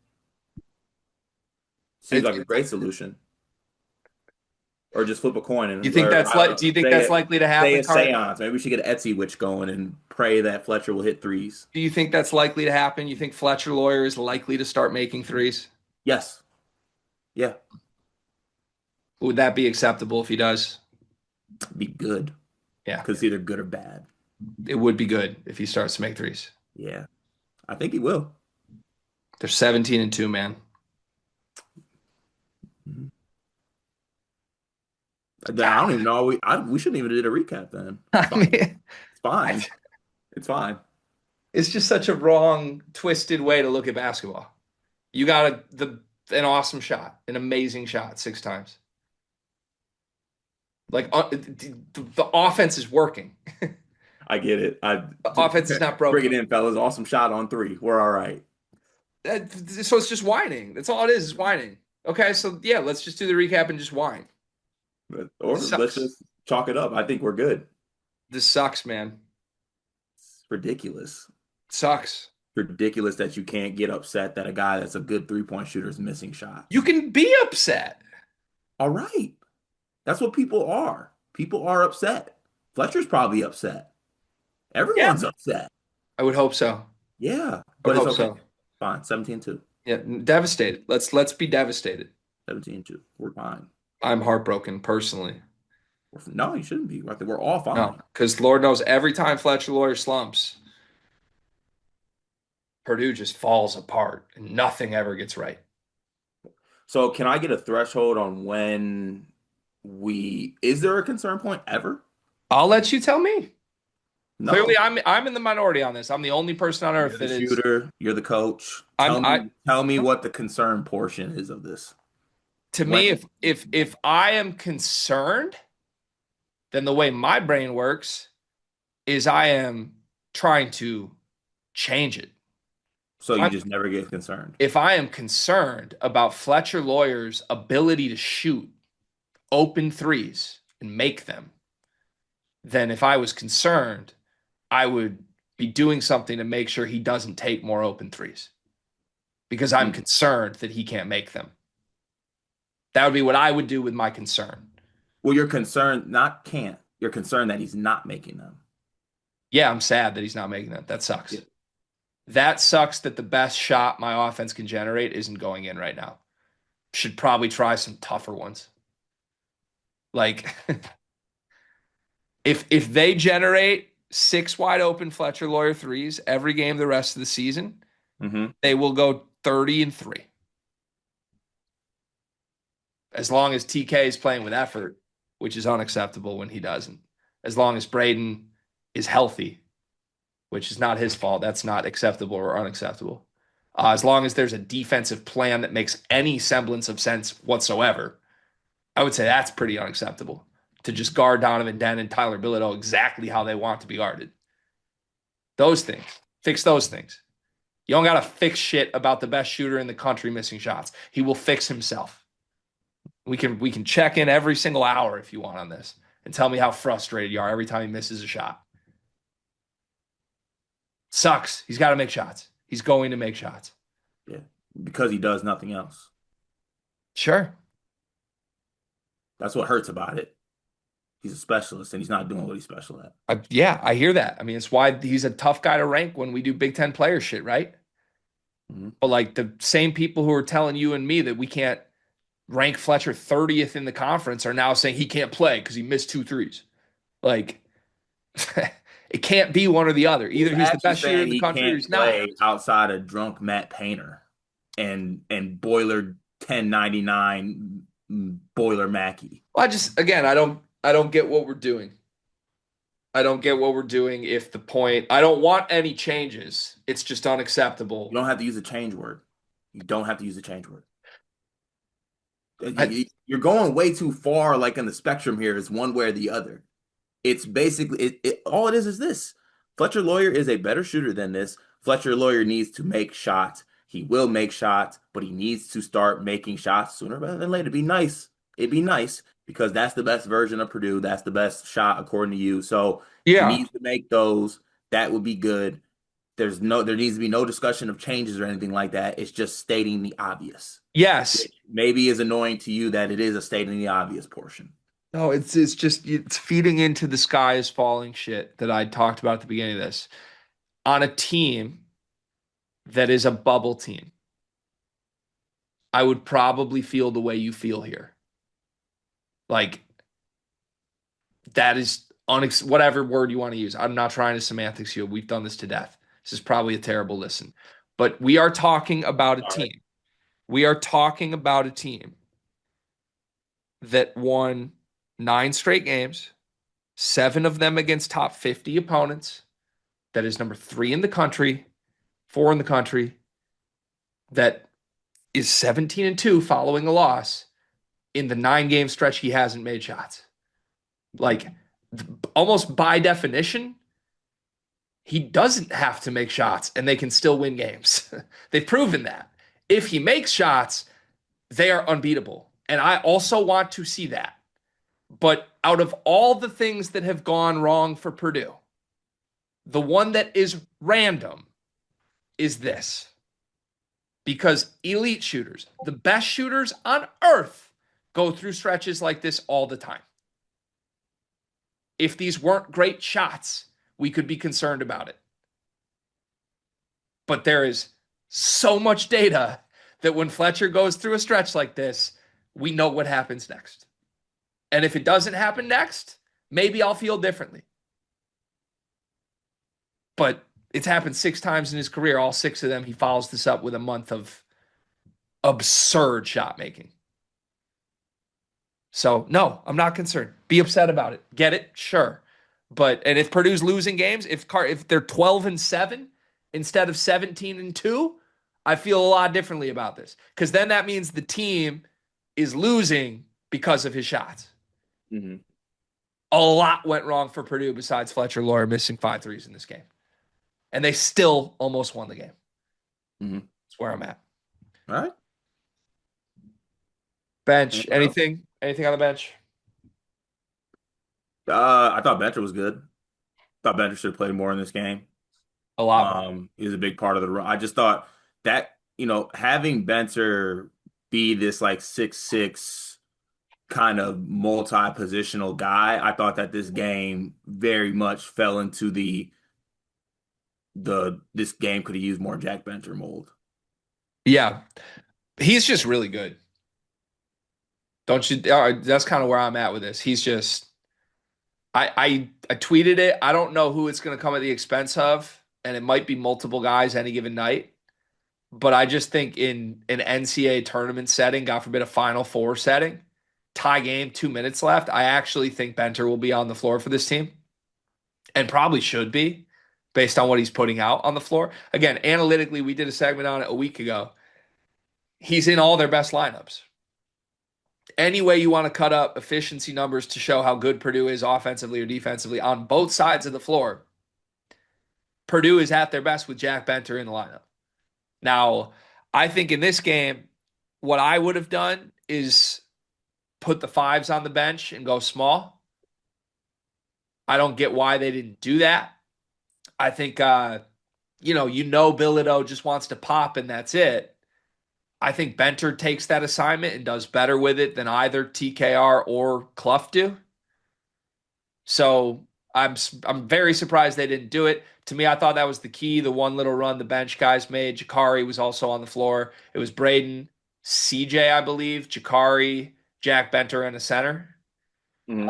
Seems It- like a great solution. Or just flip a coin you and, think or that's I don't like? know, Do you think that's likely to say happen, a Cart? seance. Maybe we should get an Etsy witch going and pray that Fletcher will hit threes. Do you think that's likely to happen? You think Fletcher Lawyer is likely to start making threes? Yes. Yeah. Would that be acceptable if he does? Be good. Yeah, Because either good or bad. it would be good if he starts to make threes. Yeah. I think he will. They're 17-2, man. Mhm. I don't even know. We shouldn't even did a recap then. It's I fine. mean, It's fine. It's fine. it's just such a wrong, twisted way to look at basketball. You got an awesome shot, an amazing shot 6 times. Like the offense is working. I get it. The offense is not Bring it broken. in, fellas. Awesome shot on three. We're all right. So it's just whining. That's all it is whining. Okay, so yeah, let's just do the recap and just whine. Or This let's sucks. just chalk it up. I think we're good. This sucks, man. It's ridiculous. It sucks. Ridiculous that you can't get upset that a guy that's a good 3-point shooter is missing You shots. can be upset. All right. That's what people are. People are upset. Fletcher's probably upset. Yeah, Everyone's upset. I would hope so. Yeah, I would but it's hope okay. so. Fine. 17-2. Yeah, devastated. Let's be devastated. 17-2. We're fine. I'm heartbroken personally. No, you shouldn't be. I think we're all No, fine. because Lord knows every time Fletcher Lawyer slumps, Purdue just falls apart and nothing ever gets right. So can I get a threshold on is there a concern point ever? I'll let you tell me. Clearly, No. I'm in the minority on this. I'm the only person on earth You're the that is. shooter, you're the coach. I'm I Tell me what the concern portion is of this. To When me, if I am concerned, then the way my brain works is I am trying to change it. so you just never get concerned. If I am concerned about Fletcher Lawyer's ability to shoot open threes and make them, then if I was concerned, I would be doing something to make sure he doesn't take more open threes because I'm concerned that he can't make them. That would be what I would do with my concern. Well, you're concerned, not can't. You're concerned that he's not making them. Yeah, I'm sad that he's not making them. That sucks. Yeah. That sucks that the best shot my offense can generate isn't going in right now. Should probably try some tougher ones. Like if they generate 6 wide open Fletcher Lawyer threes every game the rest of the season, they will go 30-3. As long as TK is playing with effort, which is unacceptable when he doesn't. As long as Braden is healthy, which is not his fault. That's not acceptable or unacceptable. As long as there's a defensive plan that makes any semblance of sense whatsoever, I would say that's pretty unacceptable to just guard Donovan Dent and Tyler Bilodeau exactly how they want to be guarded. Those things. Fix those things. You don't got to fix shit about the best shooter in the country missing shots. He will fix himself. We can check in every single hour if you want on this and tell me how frustrated you are every time he misses a shot. Sucks. He's got to make shots. He's going to make shots. Yeah, because he does nothing else. Sure. That's what hurts about it. He's a specialist and he's not doing what he's special at. Yeah, I hear that. I mean, it's why he's a tough guy to rank when we do Big Ten player shit, right? But like the same people who are telling you and me that we can't rank Fletcher 30th in the conference are now saying he can't play because he missed 2 threes. Like, it can't be one or the other. Either he's the best shooter in the country or he's not. Play outside of drunk Matt Painter and Boiler 1099 Boiler Mackey. Well, I don't get what we're doing. I don't get what we're doing if the point, I don't want any changes. It's just unacceptable. You don't have to use a change word. You don't have to use a change word. You're going way too far, like in the spectrum here. It's one way or the other. It's basically all it is this. Fletcher Lawyer is a better shooter than this. Fletcher Lawyer needs to make shots. He will make shots, but he needs to start making shots sooner rather than later. It'd be nice. It'd be nice because that's the best version of Purdue. That's the best shot according to you. So he needs to make those. that would be good. There needs to be no discussion of changes or anything like that. It's just stating the obvious, Yes. which maybe is annoying to you that it is a stating the obvious portion. No, it's just it's feeding into the sky is falling shit that I talked about at the beginning of this. On a team that is a bubble team, I would probably feel the way you feel here. Like that is whatever word you want to use. I'm not trying to semantics you. We've done this to death. This is probably a terrible listen. But we are talking about a All right. team. We are talking about a team that won 9 straight games, 7 of them against top 50 opponents. That is number 3 in the country, 4 in the country. That is 17-2 following a loss. In the 9 game stretch, he hasn't made shots. Like almost by definition, he doesn't have to make shots and they can still win games. They've proven that. If he makes shots, they are unbeatable. And I also want to see that. But out of all the things that have gone wrong for Purdue, the one that is random is this. Because elite shooters, the best shooters on earth, go through stretches like this all the time. If these weren't great shots, we could be concerned about it. But there is so much data that when Fletcher goes through a stretch like this, we know what happens next. And if it doesn't happen next, maybe I'll feel differently. But it's happened 6 times in his career. All 6 of them, he follows this up with a month of absurd shot making. So, no, I'm not concerned. Be upset about it. Get it? Sure. And if Purdue's losing games, if they're 12-7 instead of 17-2, I feel a lot differently about this. Because then that means the team is losing because of his shots. Mm-hmm. A lot went wrong for Purdue besides Fletcher Loyer missing 5 threes in this game. And they still almost won the game. Mm-hmm. That's where I'm at. All right. Bench. Anything else? Anything? Anything on the bench? I thought Bencher was good. Thought Bencher should have played more in this game. A lot more. He was a big part of the run. I just thought that, having Bencher be this like 6'6" kind of multi-positional guy, I thought that this game very much fell into this game could have used more Jack Bencher mold. Yeah. He's just really good. Don't you? That's kind of where I'm at with this. He's just. I tweeted it. I don't know who it's going to come at the expense of, and it might be multiple guys any given night. But I just think in an NCAA tournament setting, God forbid a Final Four setting, tie game, 2 minutes left, I actually think Benter will be on the floor for this team, and probably should be based on what he's putting out on the floor. Again, analytically, we did a segment on it a week ago. He's in all their best lineups. Any way you want to cut up efficiency numbers to show how good Purdue is offensively or defensively on both sides of the floor, Purdue is at their best with Jack Benter in the lineup. Now, I think in this game, what I would have done is put the 5s on the bench and go small. I don't get why they didn't do that. I think, Bilodeau just wants to pop and that's it. I think Benter takes that assignment and does better with it than either TKR or Clough do. So I'm very surprised they didn't do it. To me, I thought that was the key. The one little run the bench guys made. Jakari was also on the floor. It was Braden, CJ, I believe, Jakari, Jack Benter, and a center. Mm-hmm.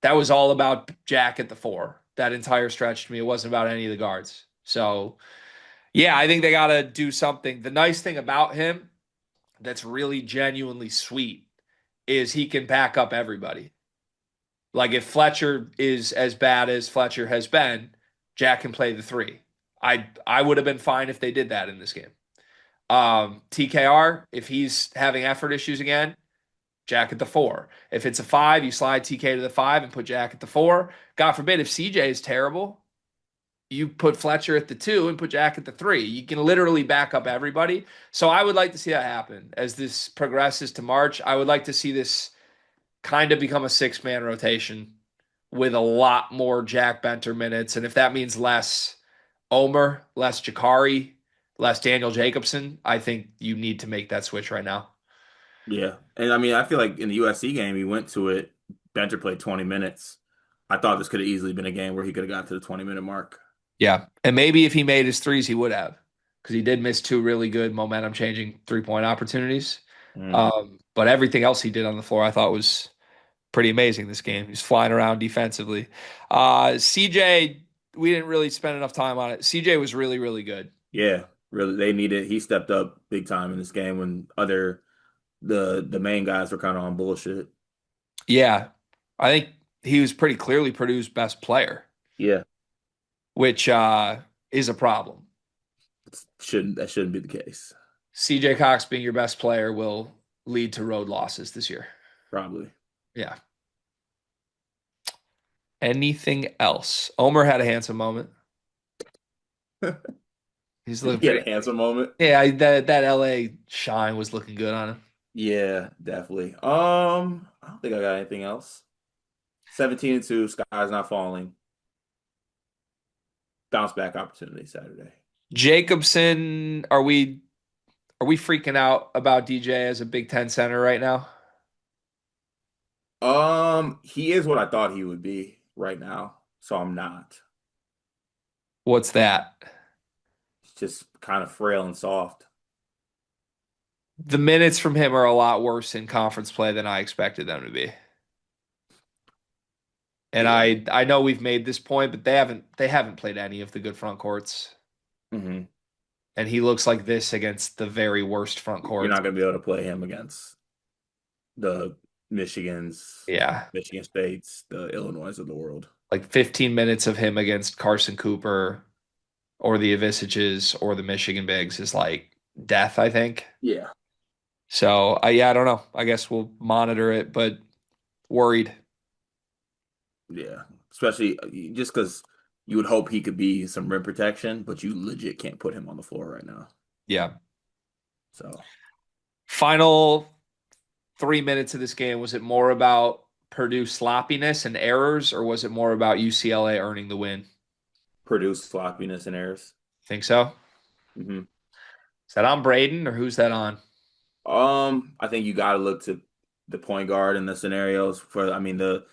That was all about Jack at the 4. That entire stretch to me, it wasn't about any of the guards. So, yeah, I think they got to do something. The nice thing about him that's really genuinely sweet is he can back up everybody. Like if Fletcher is as bad as Fletcher has been, Jack can play the 3. I would have been fine if they did that in this game. TKR, if he's having effort issues again, Jack at the 4. If it's a 5, you slide TK to the 5 and put Jack at the 4. God forbid if CJ is terrible, you put Fletcher at the 2 and put Jack at the 3. You can literally back up everybody. So I would like to see that happen as this progresses to March. I would like to see this kind of become a 6-man rotation with a lot more Jack Benter minutes. And if that means less Omer, less Jakari, less Daniel Jacobson, I think you need to make that switch right now. Yeah. And I mean, I feel like in the USC game, he went to it. Benter played 20 minutes. I thought this could have easily been a game where he could have got to the 20-minute mark. Yeah. And maybe if he made his threes, he would have, because he did miss two really good momentum changing 3-point opportunities. Mm. But everything else he did on the floor, I thought was pretty amazing this game. He's flying around defensively. CJ, we didn't really spend enough time on it. CJ was really, really good. Yeah, really, they needed. He stepped up big time in this game when the main guys were kind of on bullshit. Yeah. I think he was pretty clearly Purdue's best player, Yeah, which is a problem. that shouldn't be the case. CJ Cox being your best player will lead to road losses this year. Probably. Yeah. Anything else? Omer had a handsome moment. He's looking He had a pretty. handsome moment. Yeah, that LA shine was looking good on him. Yeah, definitely. I don't think I got anything else. 17-2, sky's not falling. Bounce back opportunity Saturday. Jacobson, are we freaking out about DJ as a Big Ten center right now? He is what I thought he would be right now, so I'm not. What's that? He's just kind of frail and soft. The minutes from him are a lot worse in conference play than I expected them to be. And Yeah. I know we've made this point, but they haven't played any of the good front courts. Hmm. And he looks like this against the very worst front You're courts. not going to be able to play him against the Michigans, Yeah. Michigan States, the Illinois of the world. Like 15 minutes of him against Carson Cooper or the Ivisiches or the Michigan Bigs is like death, I think. Yeah. So, yeah, I don't know. I guess we'll monitor it, but worried. Yeah. Especially just because you would hope he could be some rim protection, but you legit can't put him on the floor right now. Yeah. So Final 3 minutes of this game, was it more about Purdue sloppiness and errors, or was it more about UCLA earning the win? produce sloppiness and errors. Think so? Hmm. Is that on Braden or who's that on? I think you got to look to the point guard in the scenarios for, I mean, the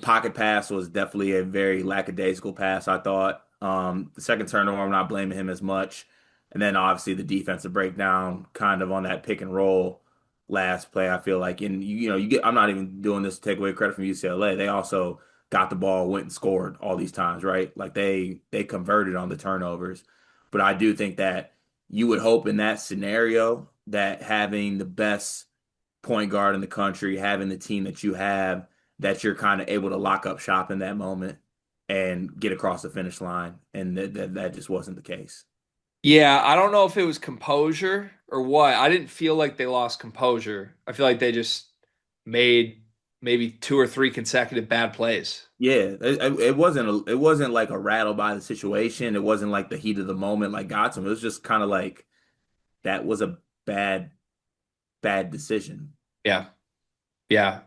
pocket pass was definitely a very lackadaisical pass, I thought. The second turnover, I'm not blaming him as much. And then obviously the defensive breakdown kind of on that pick and roll last play, I feel like. And you get, I'm not even doing this to take away credit from UCLA. They also got the ball, went and scored all these times, right? Like they converted on the turnovers. But I do think that you would hope in that scenario that having the best point guard in the country, having the team that you have, that you're kind of able to lock up shop in that moment and get across the finish line. And that just wasn't the case. Yeah, I don't know if it was composure or what. I didn't feel like they lost composure. I feel like they just made maybe two or three consecutive bad plays. Yeah, it wasn't like a rattle by the situation. It wasn't like the heat of the moment like got to him. It was just kind of like that was a bad bad decision. Yeah. Yeah.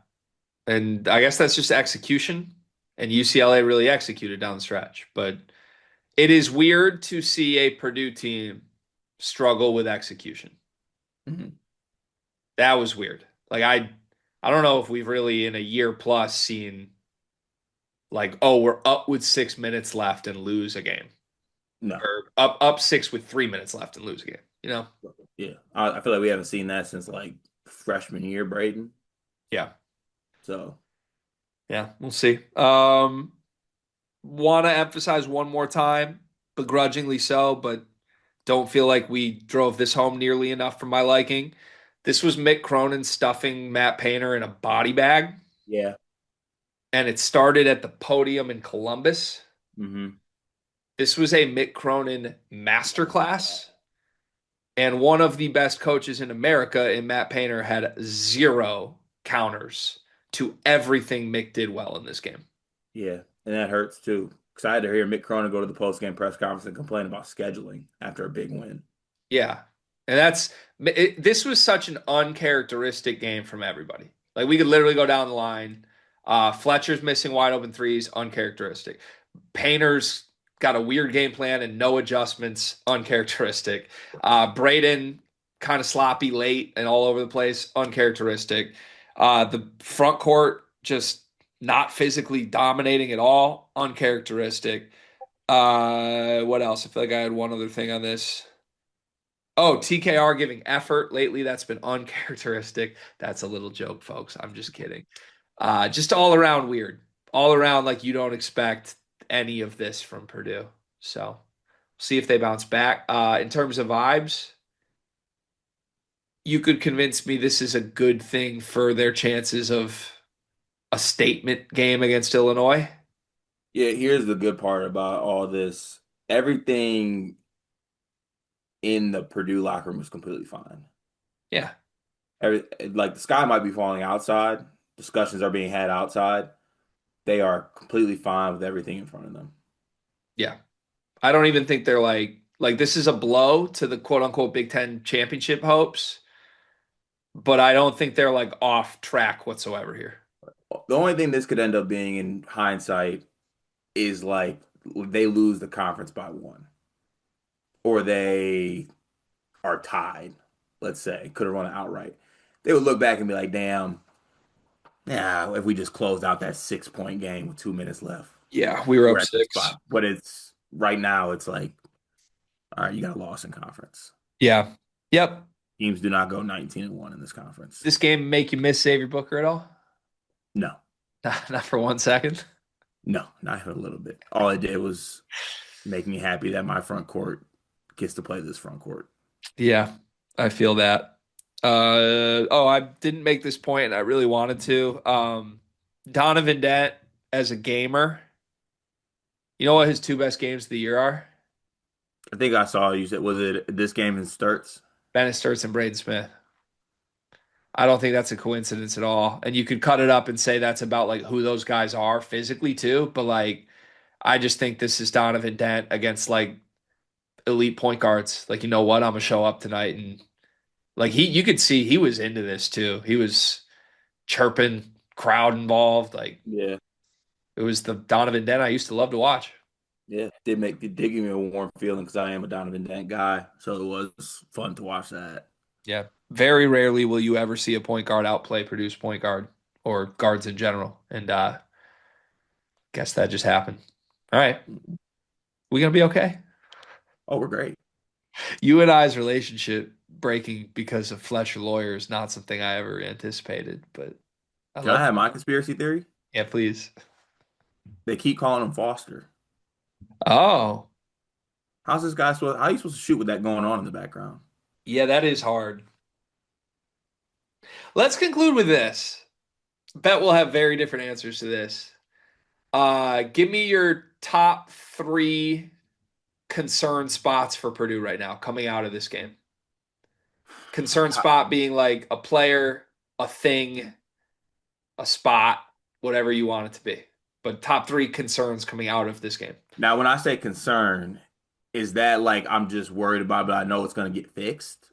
And I guess that's just execution. And UCLA really executed down the stretch. But it is weird to see a Purdue team struggle with execution. Mhm. That was weird. Like I don't know if we've really in a year plus seen like, oh, we're up with 6 minutes left and lose a game. No, Or up six with 3 minutes left and lose a game. You know? yeah, I feel like we haven't seen that since like freshman year, Braden. Yeah. So Yeah, we'll see. Want to emphasize one more time, begrudgingly so, but don't feel like we drove this home nearly enough for my liking. This was Mick Cronin stuffing Matt Painter in a body bag, yeah, and it started at the podium in Columbus. hmm This was a Mick Cronin masterclass, and one of the best coaches in America in Matt Painter had zero counters to everything Mick did well in this game. yeah, and that hurts too. Because I had to hear Mick Cronin go to the post game press conference and complain about scheduling after a big win. Yeah. And this was such an uncharacteristic game from everybody. Like we could literally go down the line. Fletcher's missing wide open threes, uncharacteristic. Painter's got a weird game plan and no adjustments, uncharacteristic. Braden kind of sloppy late and all over the place, uncharacteristic. The front court just not physically dominating at all, uncharacteristic. What else? I feel like I had one other thing on this. Oh, TKR giving effort lately. That's been uncharacteristic. That's a little joke, folks. I'm just kidding. Just all around weird. All around like you don't expect any of this from Purdue. So see if they bounce back. In terms of vibes, you could convince me this is a good thing for their chances of a statement game against Illinois. Yeah, here's the good part about all this. Everything in the Purdue locker room is completely fine. Yeah. Like the sky might be falling outside, discussions are being had outside. They are completely fine with everything in front of them. Yeah. I don't even think they're like this is a blow to the quote unquote Big Ten championship hopes, but I don't think they're like off track whatsoever here. The only thing this could end up being in hindsight is like they lose the conference by one, or they are tied, let's say, could have run it outright. They would look back and be like, damn, yeah, if we just closed out that 6 point game with 2 minutes left, Yeah, we were we're up at this six. spot. But it's right now, it's like, all right, you got a loss in conference. Yeah. Yep. Teams do not go 19-1 in this conference. This game make you miss Xavier Booker at all? No, Not for 1 second. no, not even a little bit. All it did was make me happy that my front court gets to play this front court. Yeah, I feel that. I didn't make this point and I really wanted to. Donovan Dent as a gamer, you know what his two best games of the year are? I think I saw you said, was it this game in Sturts? Bennett Sturts and Braden Smith. I don't think that's a coincidence at all. And you could cut it up and say that's about like who those guys are physically too. But like, I just think this is Donovan Dent against like elite point guards. Like, you know what? I'm gonna show up tonight and like you could see he was into this too. He was chirping, crowd involved. Like Yeah. it was the Donovan Dent I used to love to watch. Yeah, it did give me a warm feeling because I am a Donovan Dent guy, so it was fun to watch that. Yeah. Very rarely will you ever see a point guard outplay produce point guard or guards in general. And guess that just happened. All right. We gonna be okay? Oh, we're great. You and I's relationship breaking because of Fletcher Lawyer is not something I ever anticipated, but I Can I love have my conspiracy theory? Yeah, please. They keep calling him Foster. Oh, How's this guy supposed? How are you supposed to shoot with that going on in the background? yeah, that is hard. Let's conclude with this. Bet we'll have very different answers to this. Give me your top three concern spots for Purdue right now coming out of this game. Concern I- spot being like a player, a thing, a spot, whatever you want it to be. But top three concerns coming out of this game. Now, when I say concern, is that like I'm just worried about, it, but I know it's gonna get fixed?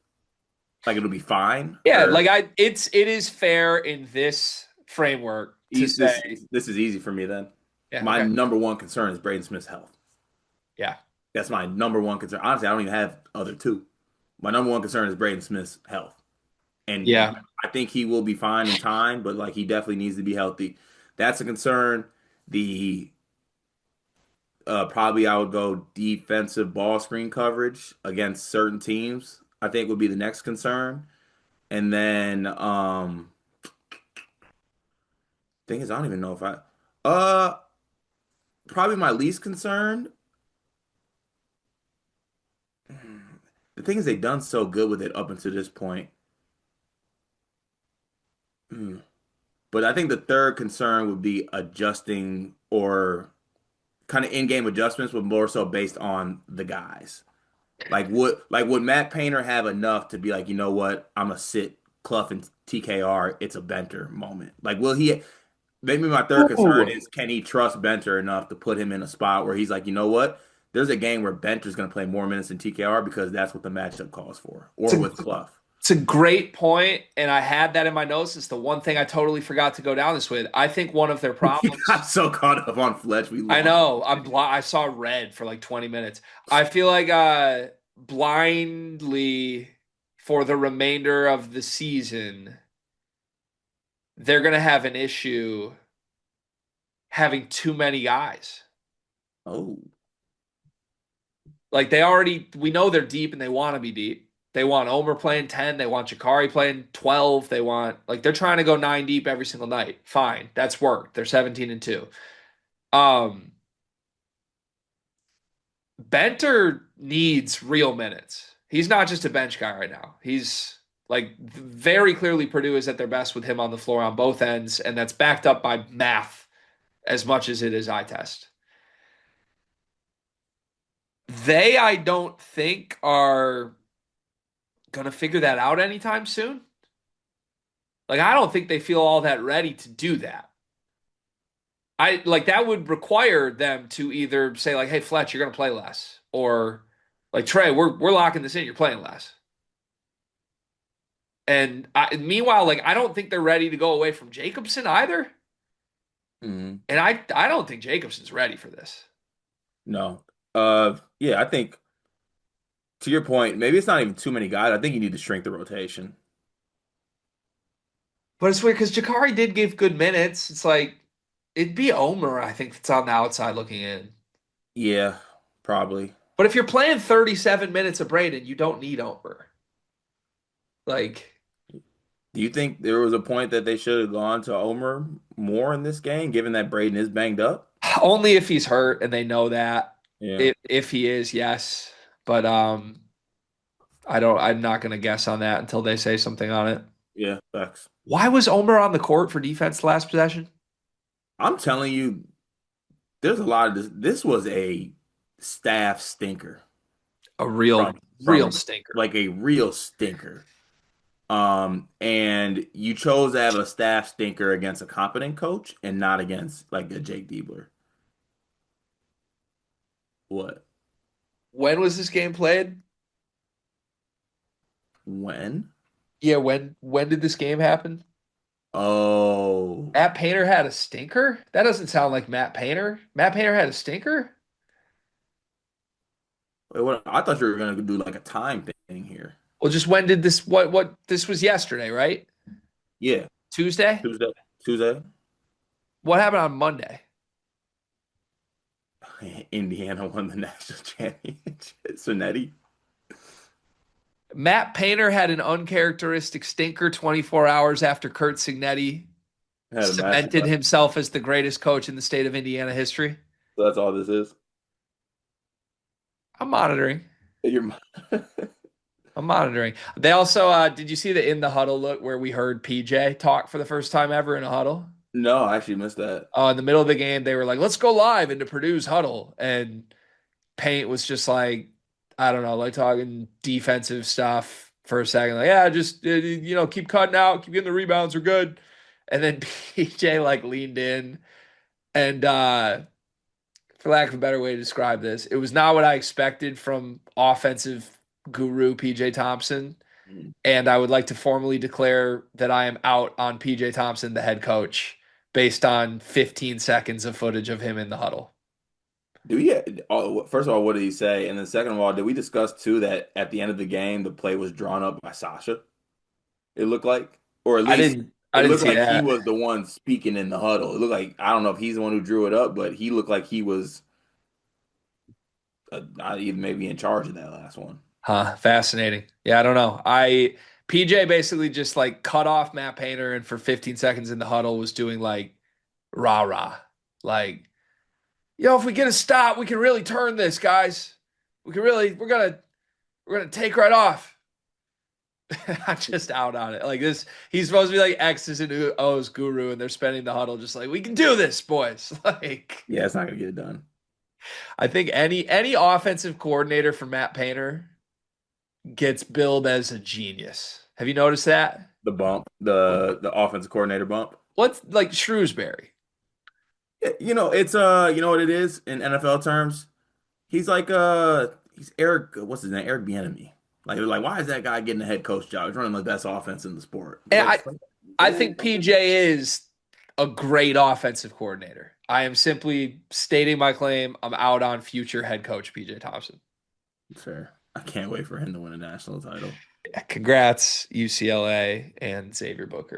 Like it'll be fine, Yeah, or like it is fair in this framework to say, this is easy for me then. yeah, My okay. number one concern is Braden Smith's health. Yeah. That's my number one concern. Honestly, I don't even have other two. My number one concern is Braden Smith's health. And Yeah. I think he will be fine in time, but like he definitely needs to be healthy. That's a concern. The Probably I would go defensive ball screen coverage against certain teams. I think would be the next concern. And then thing is I don't even know if I uh probably my least concern. The thing is they've done so good with it up until this point. Hmm. But I think the third concern would be adjusting or kind of in-game adjustments, but more so based on the guys. Like would Matt Painter have enough to be like, you know what, I'm gonna sit Clough and TKR, it's a Benter moment. Like will he maybe my third concern Ooh. is can he trust Benter enough to put him in a spot where he's like, you know what? There's a game where Benter's gonna play more minutes than TKR because that's what the matchup calls for, It's or a with Clough. It's a great point, and I had that in my notes. It's the one thing I totally forgot to go down this with. I think one of their We problems. got so caught up on Fletch, we I lost. know. I saw red for like 20 minutes. I feel like blindly for the remainder of the season, they're gonna have an issue having too many guys. Oh, Like we know they're deep and they want to be deep. They want Omer playing 10, they want Jakari playing 12, they want like they're trying to go 9 deep every single night. Fine. That's worked. They're 17 and 2. Um Benter needs real minutes. He's not just a bench guy right now. He's like very clearly Purdue is at their best with him on the floor on both ends, and that's backed up by math as much as it is eye test. I don't think, are going to figure that out anytime soon. Like, I don't think they feel all that ready to do that. I like that would require them to either say, like, hey, Fletch, you're going to play less, or like, Trey, we're locking this in, you're playing less. And meanwhile, like I don't think they're ready to go away from Jacobson either. mhm. And I don't think Jacobson's ready for this. No. Yeah, I think to your point, maybe it's not even too many guys. I think you need to shrink the rotation. But it's weird because Jakari did give good minutes. It's like it'd be Omer, I think, that's on the outside looking in. Yeah, probably. But if you're playing 37 minutes of Braden, you don't need Omer. Like Do you think there was a point that they should have gone to Omer more in this game, given that Braden is banged up? only if he's hurt and they know that. Yeah, If he is, yes. But I'm not gonna guess on that until they say something on it. yeah, facts. Why was Omer on the court for defense last possession? I'm telling you, there's a lot of this. This was a staff stinker A real, real from stinker. like a real stinker. And you chose to have a staff stinker against a competent coach and not against like a Jake Diebler. What? When was this game played? When? Yeah, when did this game happen? Oh, Matt Painter had a stinker? That doesn't sound like Matt Painter. Matt Painter had a stinker? wait, what? I thought you were gonna do like a time thing here. Well, just when did this what this was yesterday, right? Yeah, Tuesday? Tuesday. Tuesday. What happened on Monday? Indiana won the national championship. Cincinnati Matt Painter had an uncharacteristic stinker 24 hours after Kurt Signetti had a cemented masterclass. himself as the greatest coach in the state of Indiana history. So that's all this is. I'm monitoring. You're, I'm monitoring. They also did you see the in the huddle look where we heard PJ talk for the first time ever in a huddle? no, I actually missed that. In the middle of the game, they were like, "Let's go live into Purdue's huddle," and Paint was just like, I don't know, like talking defensive stuff for a second, like, yeah, just keep cutting out, keep getting the rebounds, we're good. And then PJ like leaned in, and for lack of a better way to describe this, it was not what I expected from offensive guru PJ Thompson. Mm. And I would like to formally declare that I am out on PJ Thompson, the head coach, based on 15 seconds of footage of him in the huddle. Do we? First of all, what did he say? And then second of all, did we discuss too that at the end of the game, the play was drawn up by Sasha? It looked like, or at I least didn't I it didn't looked see like he that. was the one speaking in the huddle. It looked like I don't know if he's the one who drew it up, but he looked like he was maybe in charge of that last one. Huh, fascinating. Yeah, I don't know. I PJ basically just like cut off Matt Painter and for 15 seconds in the huddle was doing like rah rah. Like, if we get a stop, we can really turn this, guys. We're gonna take right off. I'm just out on it. Like this, he's supposed to be like X's and O's guru, and they're spending the huddle just like, we can do this, boys. Like, Yeah, it's not gonna get it done. I think any offensive coordinator for Matt Painter gets billed as a genius. Have you noticed that? The bump, the offensive coordinator bump. What's like Shrewsbury? It's you know what it is in NFL terms? He's like he's Eric, what's his name? Eric Bieniemy. Like they're like, why is that guy getting a head coach job? He's running the best offense in the sport. But And that's I think PJ is a great offensive coordinator. I am simply stating my claim. I'm out on future head coach PJ Thompson. fair. I can't wait for him to win a national title. Congrats, UCLA and Xavier Booker.